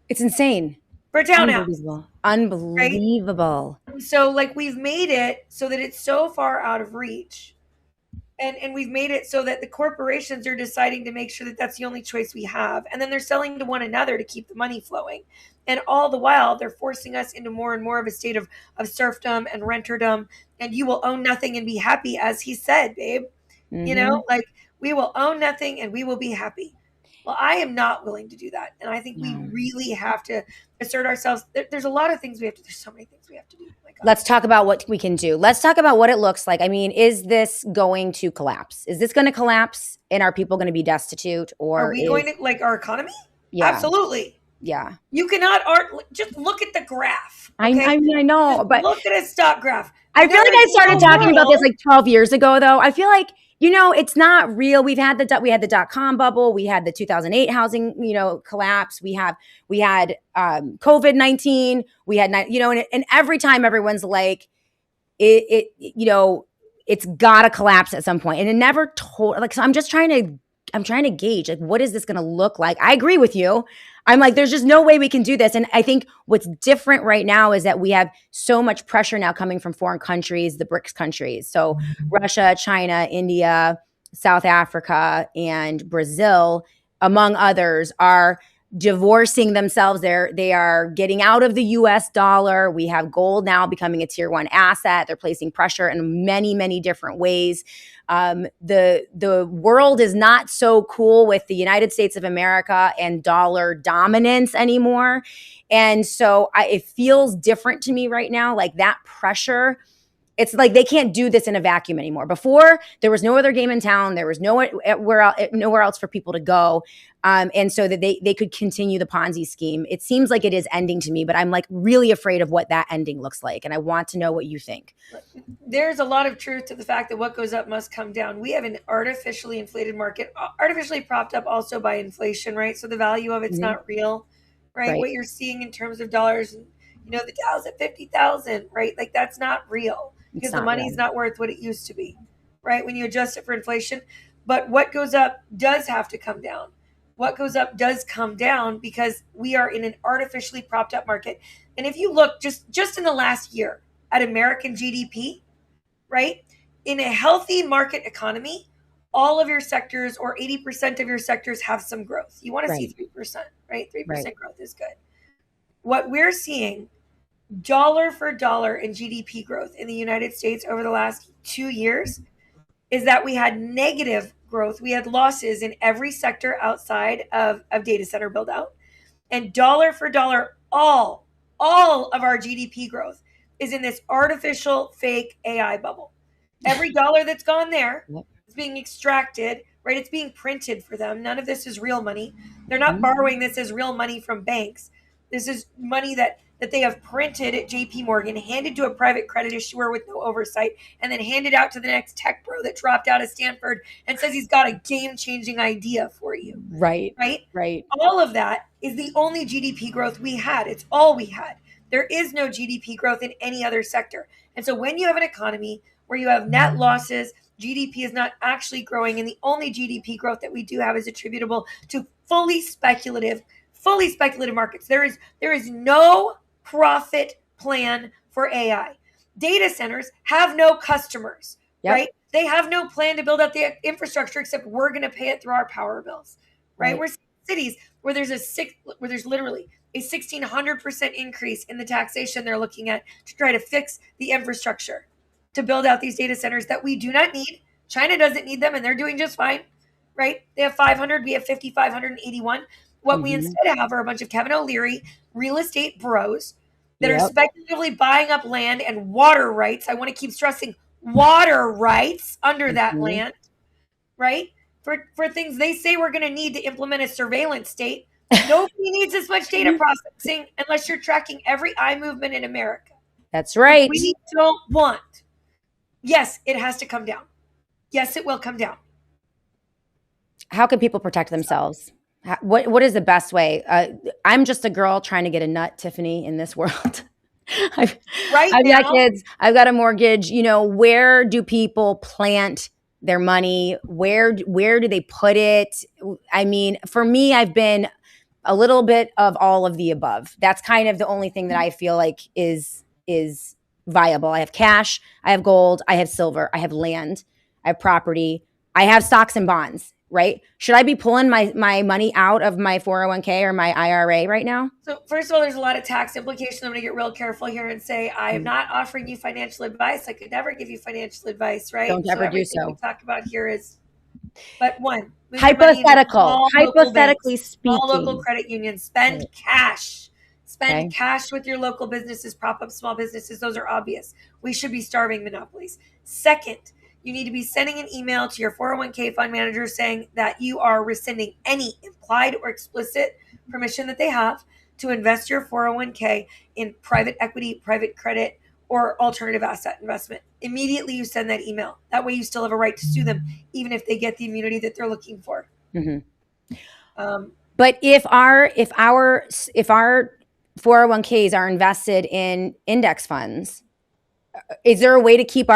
It's insane. For a townhouse. Unbelievable. Right? So like, we've made it so that it's so far out of reach. And we've made it so that the corporations are deciding to make sure that that's the only choice we have. And then they're selling to one another to keep the money flowing. And all the while, they're forcing us into more and more of a state of serfdom and renterdom. And you will own nothing and be happy, as he said, babe. Mm-hmm. Like, we will own nothing and we will be happy. Well, I am not willing to do that. And I think we really have to assert ourselves. There's a lot of things we have to, there's so many things we have to do. Oh my God. Let's talk about what we can do. Let's talk about what it looks like. I mean, is this going to collapse? Is this going to collapse? And are people going to be destitute? Or are we going to, like, our economy? Yeah. Absolutely. Yeah. You cannot just look at the graph. Okay? I know, just but look at a stock graph. I feel like I started talking about this like 12 years ago, though. I feel like, it's not real. We had the .com bubble. We had the 2008 housing, collapse. We had COVID-19. We had, and every time everyone's like, it's gotta collapse at some point. And it never told, like, so I'm trying to gauge, like, what is this going to look like? I agree with you. I'm like, there's just no way we can do this. And I think what's different right now is that we have so much pressure now coming from foreign countries, the BRICS countries. So Russia, China, India, South Africa, and Brazil, among others, are divorcing themselves. They are getting out of the US dollar. We have gold now becoming a tier 1 asset. They're placing pressure in many, many different ways. The world is not so cool with the United States of America and dollar dominance anymore. And so it feels different to me right now, like that pressure. It's like they can't do this in a vacuum anymore. Before, there was no other game in town. There was nowhere else for people to go. And so that they could continue the Ponzi scheme. It seems like it is ending to me, but I'm like really afraid of what that ending looks like. And I want to know what you think. There's a lot of truth to the fact that what goes up must come down. We have an artificially inflated market, artificially propped up also by inflation, right? So the value of it's not real, right? What you're seeing in terms of dollars, the Dow's at 50,000, right? Like, that's not real. Because the money's not worth what it used to be, right? When you adjust it for inflation. But what goes up does have to come down. What goes up does come down because we are in an artificially propped up market. And if you look just in the last year at American GDP, right? In a healthy market economy, all of your sectors or 80% of your sectors have some growth. You want to see 3%, right? 3% growth is good. What we're seeing dollar for dollar in GDP growth in the United States over the last 2 years is that we had negative growth. We had losses in every sector outside of data center build out. And dollar for dollar, all of our GDP growth is in this artificial fake AI bubble. Every dollar that's gone there is being extracted, right? It's being printed for them. None of this is real money. They're not borrowing this as real money from banks. This is money that they have printed at JP Morgan, handed to a private credit issuer with no oversight, and then handed out to the next tech bro that dropped out of Stanford and says he's got a game-changing idea for you. Right. All of that is the only GDP growth we had. It's all we had. There is no GDP growth in any other sector. And so when you have an economy where you have net losses, GDP is not actually growing, and the only GDP growth that we do have is attributable to fully speculative markets. There is no profit plan for AI. Data centers have no customers, right? They have no plan to build out the infrastructure except we're going to pay it through our power bills, right? We're cities where there's literally a 1,600% increase in the taxation they're looking at to try to fix the infrastructure to build out these data centers that we do not need. China doesn't need them, and they're doing just fine, right? They have 500, we have 5,581. What we instead have are a bunch of Kevin O'Leary real estate bros that are speculatively buying up land and water rights. I want to keep stressing water rights under that land, right? For things they say we're going to need to implement a surveillance state. Nobody needs this much data processing unless you're tracking every eye movement in America. That's right. We don't want. Yes, it has to come down. Yes, it will come down. How can people protect themselves? What is the best way? I'm just a girl trying to get a nut, Tiffany, in this world. I've got kids. I've got a mortgage. Where do people plant their money? Where do they put it? I mean, for me, I've been a little bit of all of the above. That's kind of the only thing that I feel like is viable. I have cash. I have gold. I have silver. I have land. I have property. I have stocks and bonds. Right? Should I be pulling my money out of my 401k or my IRA right now? So first of all, there's a lot of tax implications. I'm going to get real careful here and say I am not offering you financial advice. I could never give you financial advice, right? Don't ever do so. We talk about here is But one, move your money into small local banks, Hypothetically small local speaking. credit unions. Spend Right. cash. Spend Okay. cash with your local businesses. Prop up small businesses. Those are obvious. We should be starving monopolies. Second, you need to be sending an email to your 401k fund manager saying that you are rescinding any implied or explicit permission that they have to invest your 401k in private equity, private credit, or alternative asset investment. Immediately you send that email. That way you still have a right to sue them, even if they get the immunity that they're looking for. But if our 401ks are invested in index funds, is there a way to keep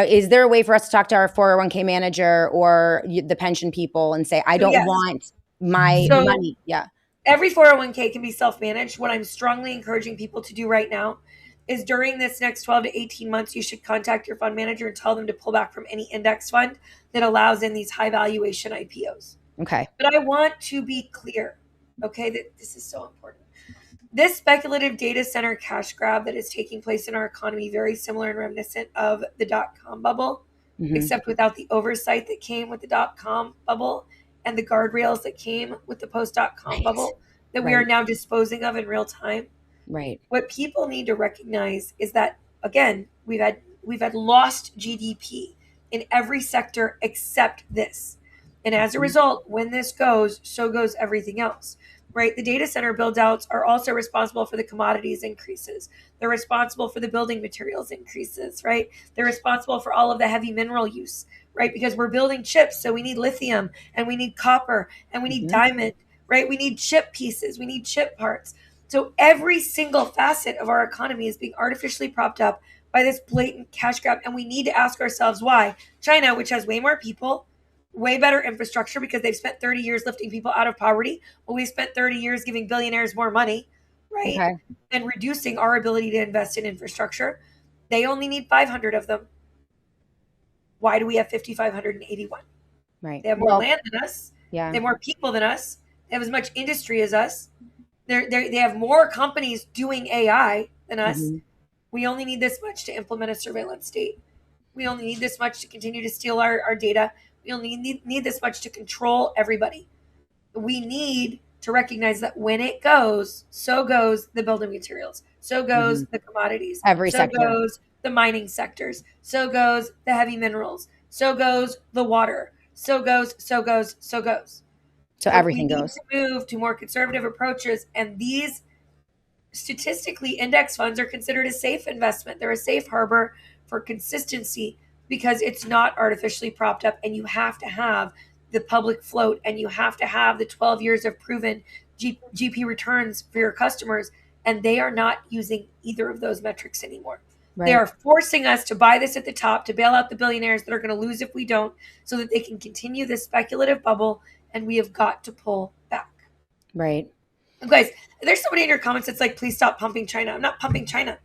is there a way for us to talk to our 401k manager or the pension people and say, I don't Yes. want my So money? Yeah. every 401k can be self-managed. What I'm strongly encouraging people to do right now is during this next 12 to 18 months, you should contact your fund manager and tell them to pull back from any index fund that allows in these high valuation IPOs. Okay. But I want to be clear, okay, that this is so important. This speculative data center cash grab that is taking place in our economy, very similar and reminiscent of the dot-com bubble, except without the oversight that came with the dot-com bubble and the guardrails that came with the post-dot-com bubble that we are now disposing of in real time. Right. What people need to recognize is that, again, we've had lost GDP in every sector except this. And as a result, when this goes, so goes everything else, right? The data center build outs are also responsible for the commodities increases. They're responsible for the building materials increases, right? They're responsible for all of the heavy mineral use, right? Because we're building chips, so we need lithium and we need copper and we need diamond, right? We need chip pieces, we need chip parts. So every single facet of our economy is being artificially propped up by this blatant cash grab. And we need to ask ourselves why. China, which has way more people, way better infrastructure because they've spent 30 years lifting people out of poverty. Well, we spent 30 years giving billionaires more money, right? Okay. And reducing our ability to invest in infrastructure. They only need 500 of them. Why do we have 5,581? Right. They have more land than us. Yeah. They have more people than us. They have as much industry as us. They have more companies doing AI than us. We only need this much to implement a surveillance state. We only need this much to continue to steal our data. We only need this much to control everybody. We need to recognize that when it goes, so goes the building materials. So goes the commodities. Every so sector. goes the mining sectors. So goes the heavy minerals. So goes the water. So goes. So everything goes. We need to move to more conservative approaches, and these statistically index funds are considered a safe investment. They're a safe harbor for consistency because it's not artificially propped up, and you have to have the public float, and you have to have the 12 years of proven GP returns for your customers, and they are not using either of those metrics anymore. Right. They are forcing us to buy this at the top to bail out the billionaires that are going to lose if we don't, so that they can continue this speculative bubble, and we have got to pull back. Right. And guys, there's somebody in your comments that's like, please stop pumping China. I'm not pumping China.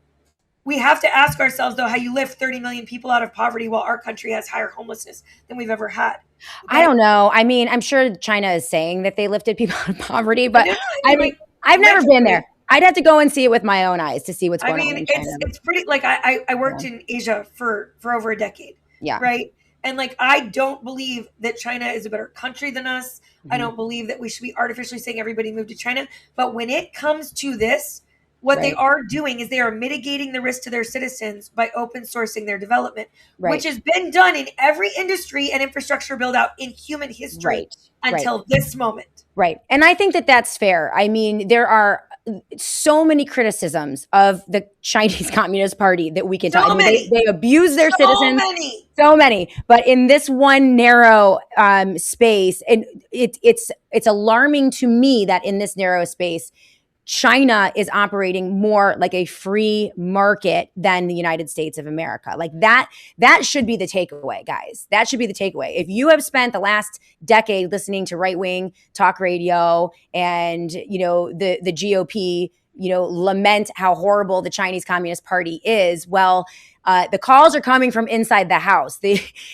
We have to ask ourselves, though, how you lift 30 million people out of poverty while our country has higher homelessness than we've ever had. Okay? I don't know. I mean, I'm sure China is saying that they lifted people out of poverty, but I mean, I've never been there. I'd have to go and see it with my own eyes to see what's going on in China. It's pretty, like, I worked in Asia for over a decade. Yeah. Right? And, like, I don't believe that China is a better country than us. I don't believe that we should be artificially saying everybody move to China. But when it comes to this, what they are doing is they are mitigating the risk to their citizens by open sourcing their development, which has been done in every industry and infrastructure build out in human history until this moment. Right. And I think that that's fair. I mean, there are so many criticisms of the Chinese Communist Party that we can talk about. They abuse their citizens. So many. But in this one narrow space, and it's alarming to me that in this narrow space, China is operating more like a free market than the United States of America. Like that should be the takeaway, guys. That should be the takeaway. If you have spent the last decade listening to right-wing talk radio and, the GOP, lament how horrible the Chinese Communist Party is, well, the calls are coming from inside the house.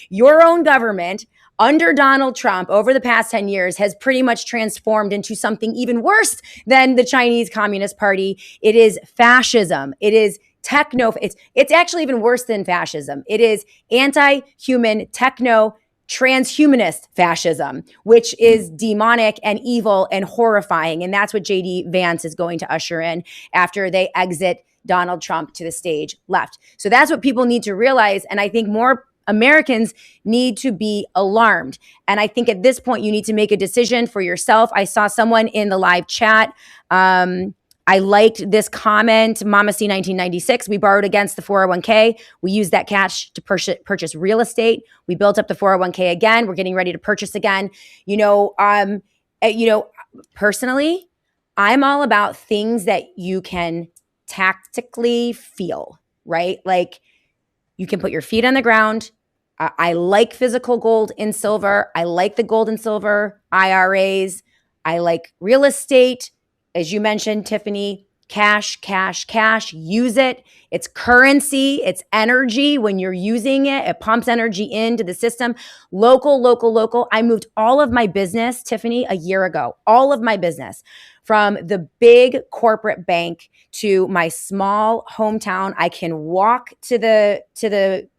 Your own government under Donald Trump over the past 10 years has pretty much transformed into something even worse than the Chinese Communist Party. It is fascism. It is it's actually even worse than fascism. It is anti-human techno transhumanist fascism, which is demonic and evil and horrifying. And that's what JD Vance is going to usher in after they exit Donald Trump to the stage left. So that's what people need to realize. And I think more Americans need to be alarmed. And I think at this point, you need to make a decision for yourself. I saw someone in the live chat. I liked this comment, Mama C 1996. We borrowed against the 401k. We used that cash to purchase real estate. We built up the 401k again. We're getting ready to purchase again. Personally, I'm all about things that you can tactically feel, right? Like you can put your feet on the ground. I like physical gold and silver. I like the gold and silver IRAs. I like real estate. As you mentioned, Tiffany, cash, use it. It's currency, it's energy. When you're using it, it pumps energy into the system. Local. I moved all of my business, Tiffany, a year ago, all of my business from the big corporate bank to my small hometown. I can walk to the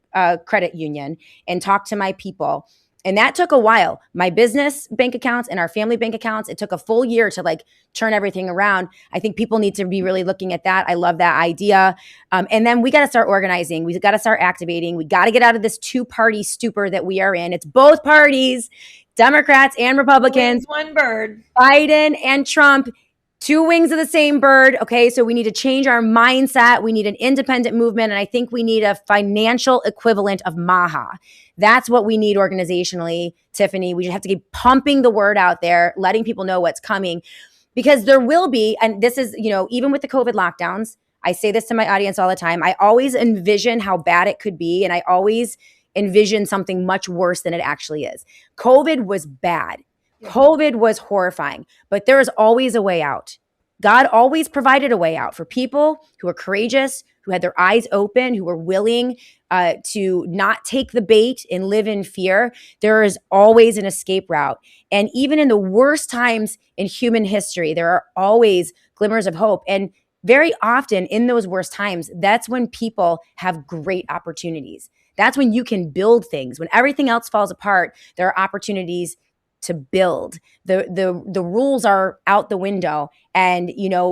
credit union and talk to my people. And that took a while. My business bank accounts and our family bank accounts, it took a full year to like turn everything around. I think people need to be really looking at that. I love that idea. And then we got to start organizing. We got to start activating. We got to get out of this two-party stupor that we are in. It's both parties, Democrats and Republicans. One bird. Biden and Trump. Two wings of the same bird. Okay, so we need to change our mindset. We need an independent movement. And I think we need a financial equivalent of MAGA. That's what we need organizationally, Tiffany. We just have to keep pumping the word out there, letting people know what's coming. Because there will be, and this is, even with the COVID lockdowns, I say this to my audience all the time. I always envision how bad it could be. And I always envision something much worse than it actually is. COVID was bad. COVID was horrifying, but there is always a way out. God always provided a way out for people who are courageous, who had their eyes open, who were willing to not take the bait and live in fear. There is always an escape route. And even in the worst times in human history, there are always glimmers of hope. And very often in those worst times, that's when people have great opportunities. That's when you can build things. When everything else falls apart, there are opportunities to build. The rules are out the window. And,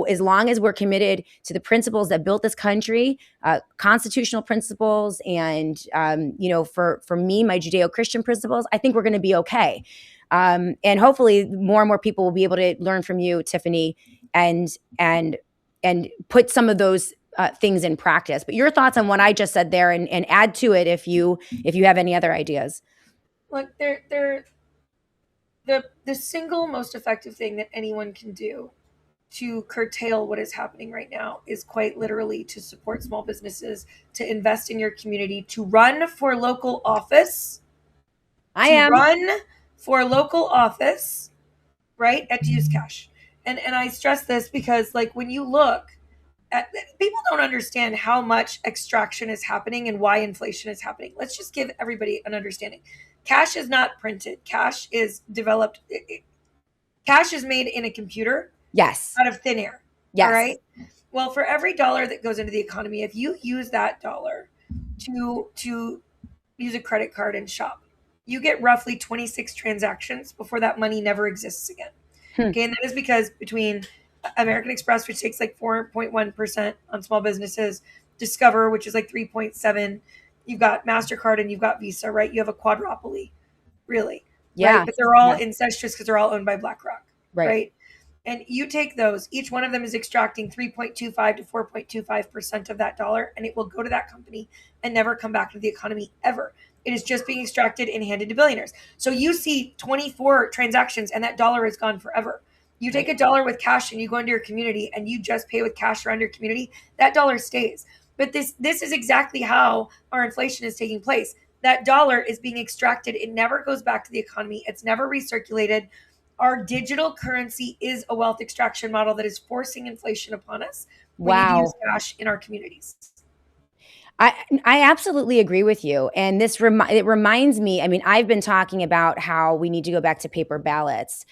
as long as we're committed to the principles that built this country, constitutional principles, and, for me, my Judeo-Christian principles, I think we're going to be okay. And hopefully more and more people will be able to learn from you, Tiffany, and put some of those things in practice. But your thoughts on what I just said there, and add to it if you have any other ideas. Look, the single most effective thing that anyone can do to curtail what is happening right now is quite literally to support small businesses, to invest in your community, to run for local office. Run for local office, right? And to use cash. And I stress this because, when you look at, people don't understand how much extraction is happening and why inflation is happening. Let's just give everybody an understanding. Cash is not printed. Cash is developed. Cash is made in a computer. Yes. Out of thin air. Yes. All right. Well, for every dollar that goes into the economy, if you use that dollar to use a credit card and shop, you get roughly 26 transactions before that money never exists again. Okay. And that is because between American Express, which takes 4.1% on small businesses, Discover, which is 3.7%, you've got MasterCard and you've got Visa, right? You have a quadropoly, really. Yeah. Right? But they're all incestuous because they're all owned by BlackRock, right? And you take those, each one of them is extracting 3.25 to 4.25% of that dollar, and it will go to that company and never come back to the economy ever. It is just being extracted and handed to billionaires. So you see 24 transactions and that dollar is gone forever. You take a dollar with cash and you go into your community and you just pay with cash around your community, that dollar stays. But this is exactly how our inflation is taking place. That dollar is being extracted. It never goes back to the economy. It's never recirculated. Our digital currency is a wealth extraction model that is forcing inflation upon us. We need to use cash in our communities. I absolutely agree with you. And it reminds me, I've been talking about how we need to go back to paper ballots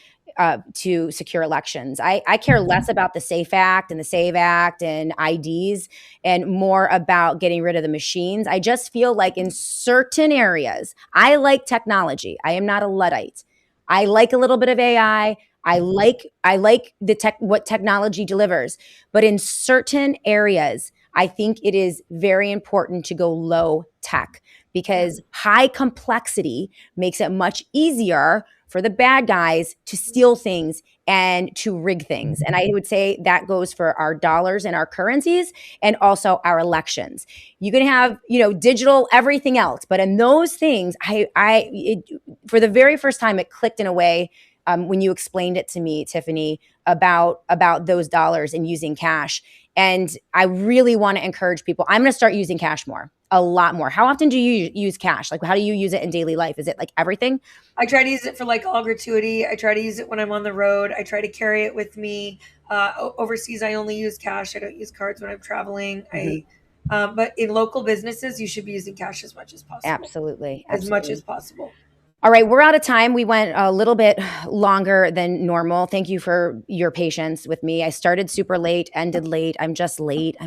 to secure elections. I care less about the SAFE Act and the SAVE Act and IDs and more about getting rid of the machines. I just feel like in certain areas, I like technology. I am not a Luddite. I like a little bit of AI. I like what technology delivers, but in certain areas, I think it is very important to go low tech because high complexity makes it much easier for the bad guys to steal things and to rig things. And I would say that goes for our dollars and our currencies and also our elections. You can have, digital everything else, but in those things, for the very first time, it clicked in a way when you explained it to me, Tiffany, about those dollars and using cash. And I really want to encourage people. I'm going to start using cash more, a lot more. How often do you use cash? Like, how do you use it in daily life? Is it like everything? I try to use it for like all gratuity. I try to use it when I'm on the road. I try to carry it with me. Overseas, I only use cash. I don't use cards when I'm traveling. But in local businesses, you should be using cash as much as possible. Absolutely. As much as possible. All right, we're out of time. We went a little bit longer than normal. Thank you for your patience with me. I started super late, ended late. I'm just late.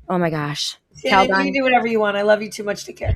Oh my gosh. Shannon, you do whatever you want. I love you too much to care.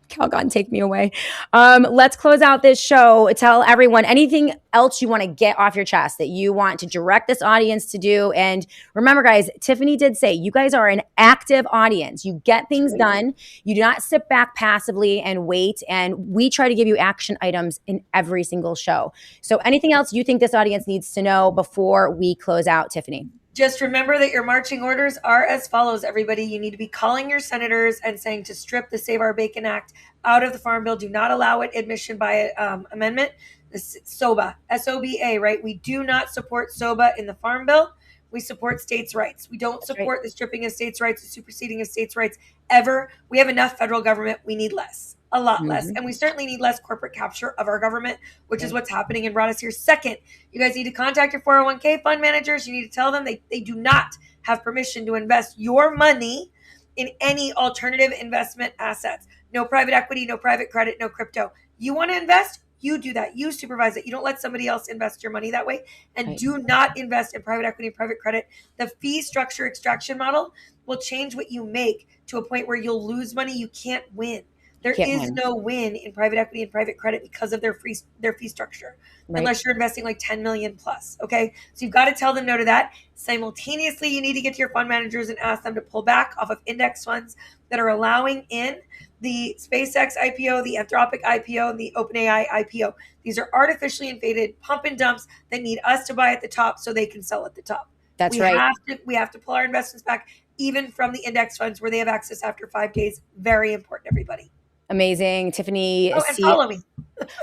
Calgon, take me away. Let's close out this show. Tell everyone anything else you want to get off your chest that you want to direct this audience to do. And remember, guys, Tiffany did say you guys are an active audience. You get things done. You do not sit back passively and wait. And we try to give you action items in every single show. So anything else you think this audience needs to know before we close out, Tiffany? Just remember that your marching orders are as follows, everybody. You need to be calling your senators and saying to strip the Save Our Bacon Act out of the Farm Bill. Do not allow it admission by amendment. This SOBA, S-O-B-A, right? We do not support SOBA in the Farm Bill. We support states' rights. We don't support the stripping of states' rights, the superseding of states' rights ever. We have enough federal government. We need less. A lot less. And we certainly need less corporate capture of our government, which is what's happening and brought us here. Second, you guys need to contact your 401k fund managers. You need to tell them they do not have permission to invest your money in any alternative investment assets. No private equity, no private credit, no crypto. You want to invest? You do that. You supervise it. You don't let somebody else invest your money that way. And do not invest in private equity, private credit. The fee structure extraction model will change what you make to a point where you'll lose money. You can't win. There is no win in private equity and private credit because of their fee structure, unless you're investing like 10 million plus. Okay. So you've got to tell them no to that. Simultaneously, you need to get to your fund managers and ask them to pull back off of index funds that are allowing in the SpaceX IPO, the Anthropic IPO, and the OpenAI IPO. These are artificially inflated pump and dumps that need us to buy at the top so they can sell at the top. That's right. We have to pull our investments back, even from the index funds where they have access after 5 days. Very important, everybody. Amazing. Tiffany. Oh, and follow me.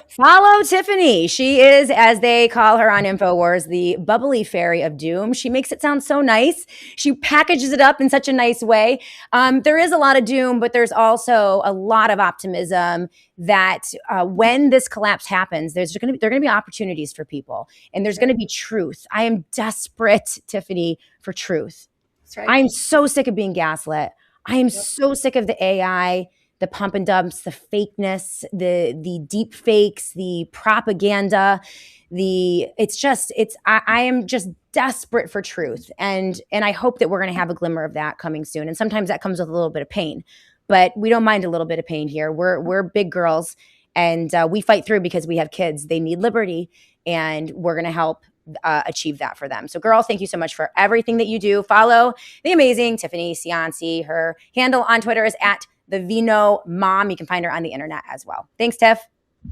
Follow Tiffany. She is, as they call her on InfoWars, the bubbly fairy of doom. She makes it sound so nice. She packages it up in such a nice way. There is a lot of doom, but there's also a lot of optimism that when this collapse happens, there are going to be opportunities for people, and there's going to be truth. I am desperate, Tiffany, for truth. That's right. I'm so sick of being gaslit. I am so sick of the AI, the pump and dumps, the fakeness, the deep fakes, the propaganda, I am just desperate for truth. And I hope that we're going to have a glimmer of that coming soon. And sometimes that comes with a little bit of pain, but we don't mind a little bit of pain here. We're big girls, and we fight through because we have kids. They need liberty, and we're going to help achieve that for them. So girl, thank you so much for everything that you do. Follow the amazing Tiffany Cianci. Her handle on Twitter is @the Vino Mom. You can find her on the internet as well. Thanks, Tiff.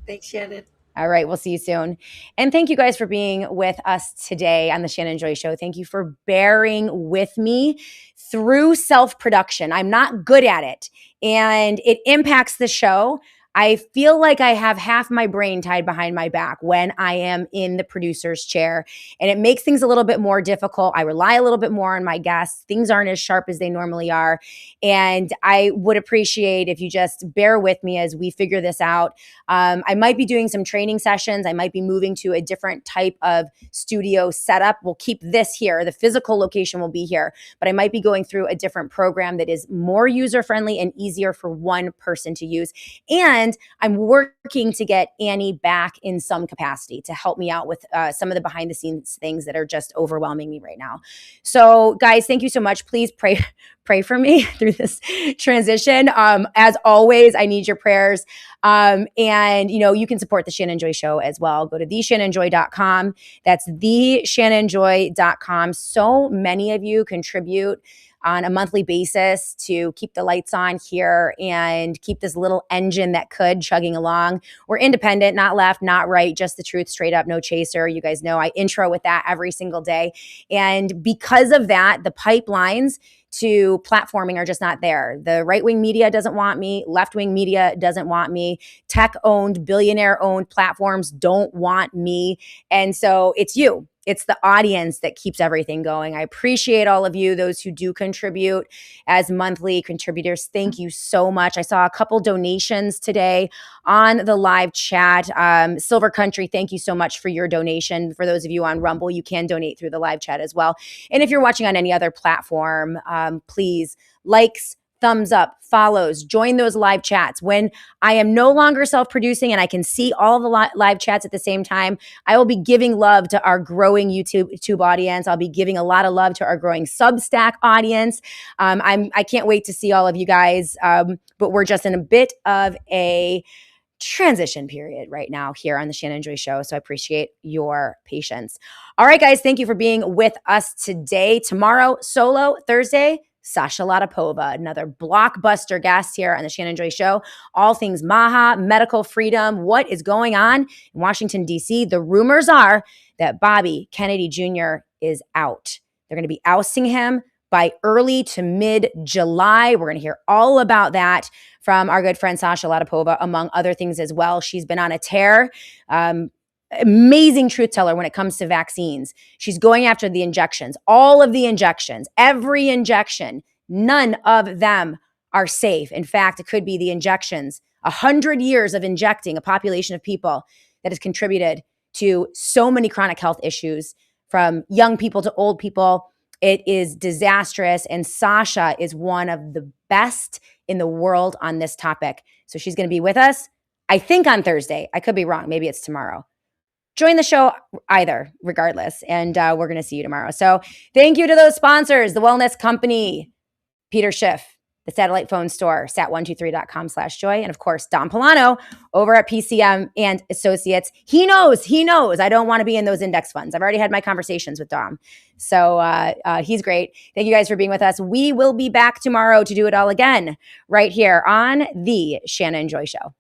Thanks, Shannon. All right, we'll see you soon. And thank you guys for being with us today on the Shannon Joy Show. Thank you for bearing with me through self-production. I'm not good at it, and it impacts the show. I feel like I have half my brain tied behind my back when I am in the producer's chair, and it makes things a little bit more difficult. I rely a little bit more on my guests. Things aren't as sharp as they normally are, and I would appreciate if you just bear with me as we figure this out. I might be doing some training sessions. I might be moving to a different type of studio setup. We'll keep this here. The physical location will be here, but I might be going through a different program that is more user-friendly and easier for one person to use. And And I'm working to get Annie back in some capacity to help me out with some of the behind the scenes things that are just overwhelming me right now. So guys, thank you so much. Please pray for me through this transition. As always, I need your prayers. And you can support the Shannon Joy Show as well. Go to theshannonjoy.com. That's theshannonjoy.com. So many of you contribute on a monthly basis to keep the lights on here and keep this little engine that could chugging along. We're independent, not left, not right, just the truth, straight up, no chaser. You guys know I intro with that every single day. And because of that, the pipelines to platforming are just not there. The right-wing media doesn't want me. Left-wing media doesn't want me. Tech-owned, billionaire-owned platforms don't want me. And so it's you. It's the audience that keeps everything going. I appreciate all of you, those who do contribute as monthly contributors. Thank you so much. I saw a couple donations today on the live chat. Silver Country, thank you so much for your donation. For those of you on Rumble, you can donate through the live chat as well. And if you're watching on any other platform, please likes, thumbs up, follows, join those live chats. When I am no longer self-producing and I can see all the live chats at the same time, I will be giving love to our growing YouTube audience. I'll be giving a lot of love to our growing Substack audience. I can't wait to see all of you guys, but we're just in a bit of a transition period right now here on the Shannon Joy Show. So I appreciate your patience. All right, guys, thank you for being with us today. Tomorrow, solo. Thursday, Sasha Latapova, another blockbuster guest here on the Shannon Joy Show. All things MAGA, medical freedom, what is going on in Washington, D.C. The rumors are that Bobby Kennedy Jr. is out. They're going to be ousting him by early to mid-July. We're going to hear all about that from our good friend Sasha Latapova, among other things as well. She's been on a tear. Amazing truth teller when it comes to vaccines. She's going after the injections, all of the injections, every injection. None of them are safe. In fact, it could be the injections, 100 years of injecting a population of people that has contributed to so many chronic health issues, from young people to old people. It is disastrous. And Sasha is one of the best in the world on this topic. So she's going to be with us, I think, on Thursday. I could be wrong. Maybe it's tomorrow. Join the show either, regardless. And we're going to see you tomorrow. So thank you to those sponsors, the Wellness Company, Peter Schiff, the Satellite Phone Store, sat123.com/joy. And of course, Don Polano over at PCM and Associates. He knows I don't want to be in those index funds. I've already had my conversations with Dom. So he's great. Thank you guys for being with us. We will be back tomorrow to do it all again right here on the Shannon Joy Show.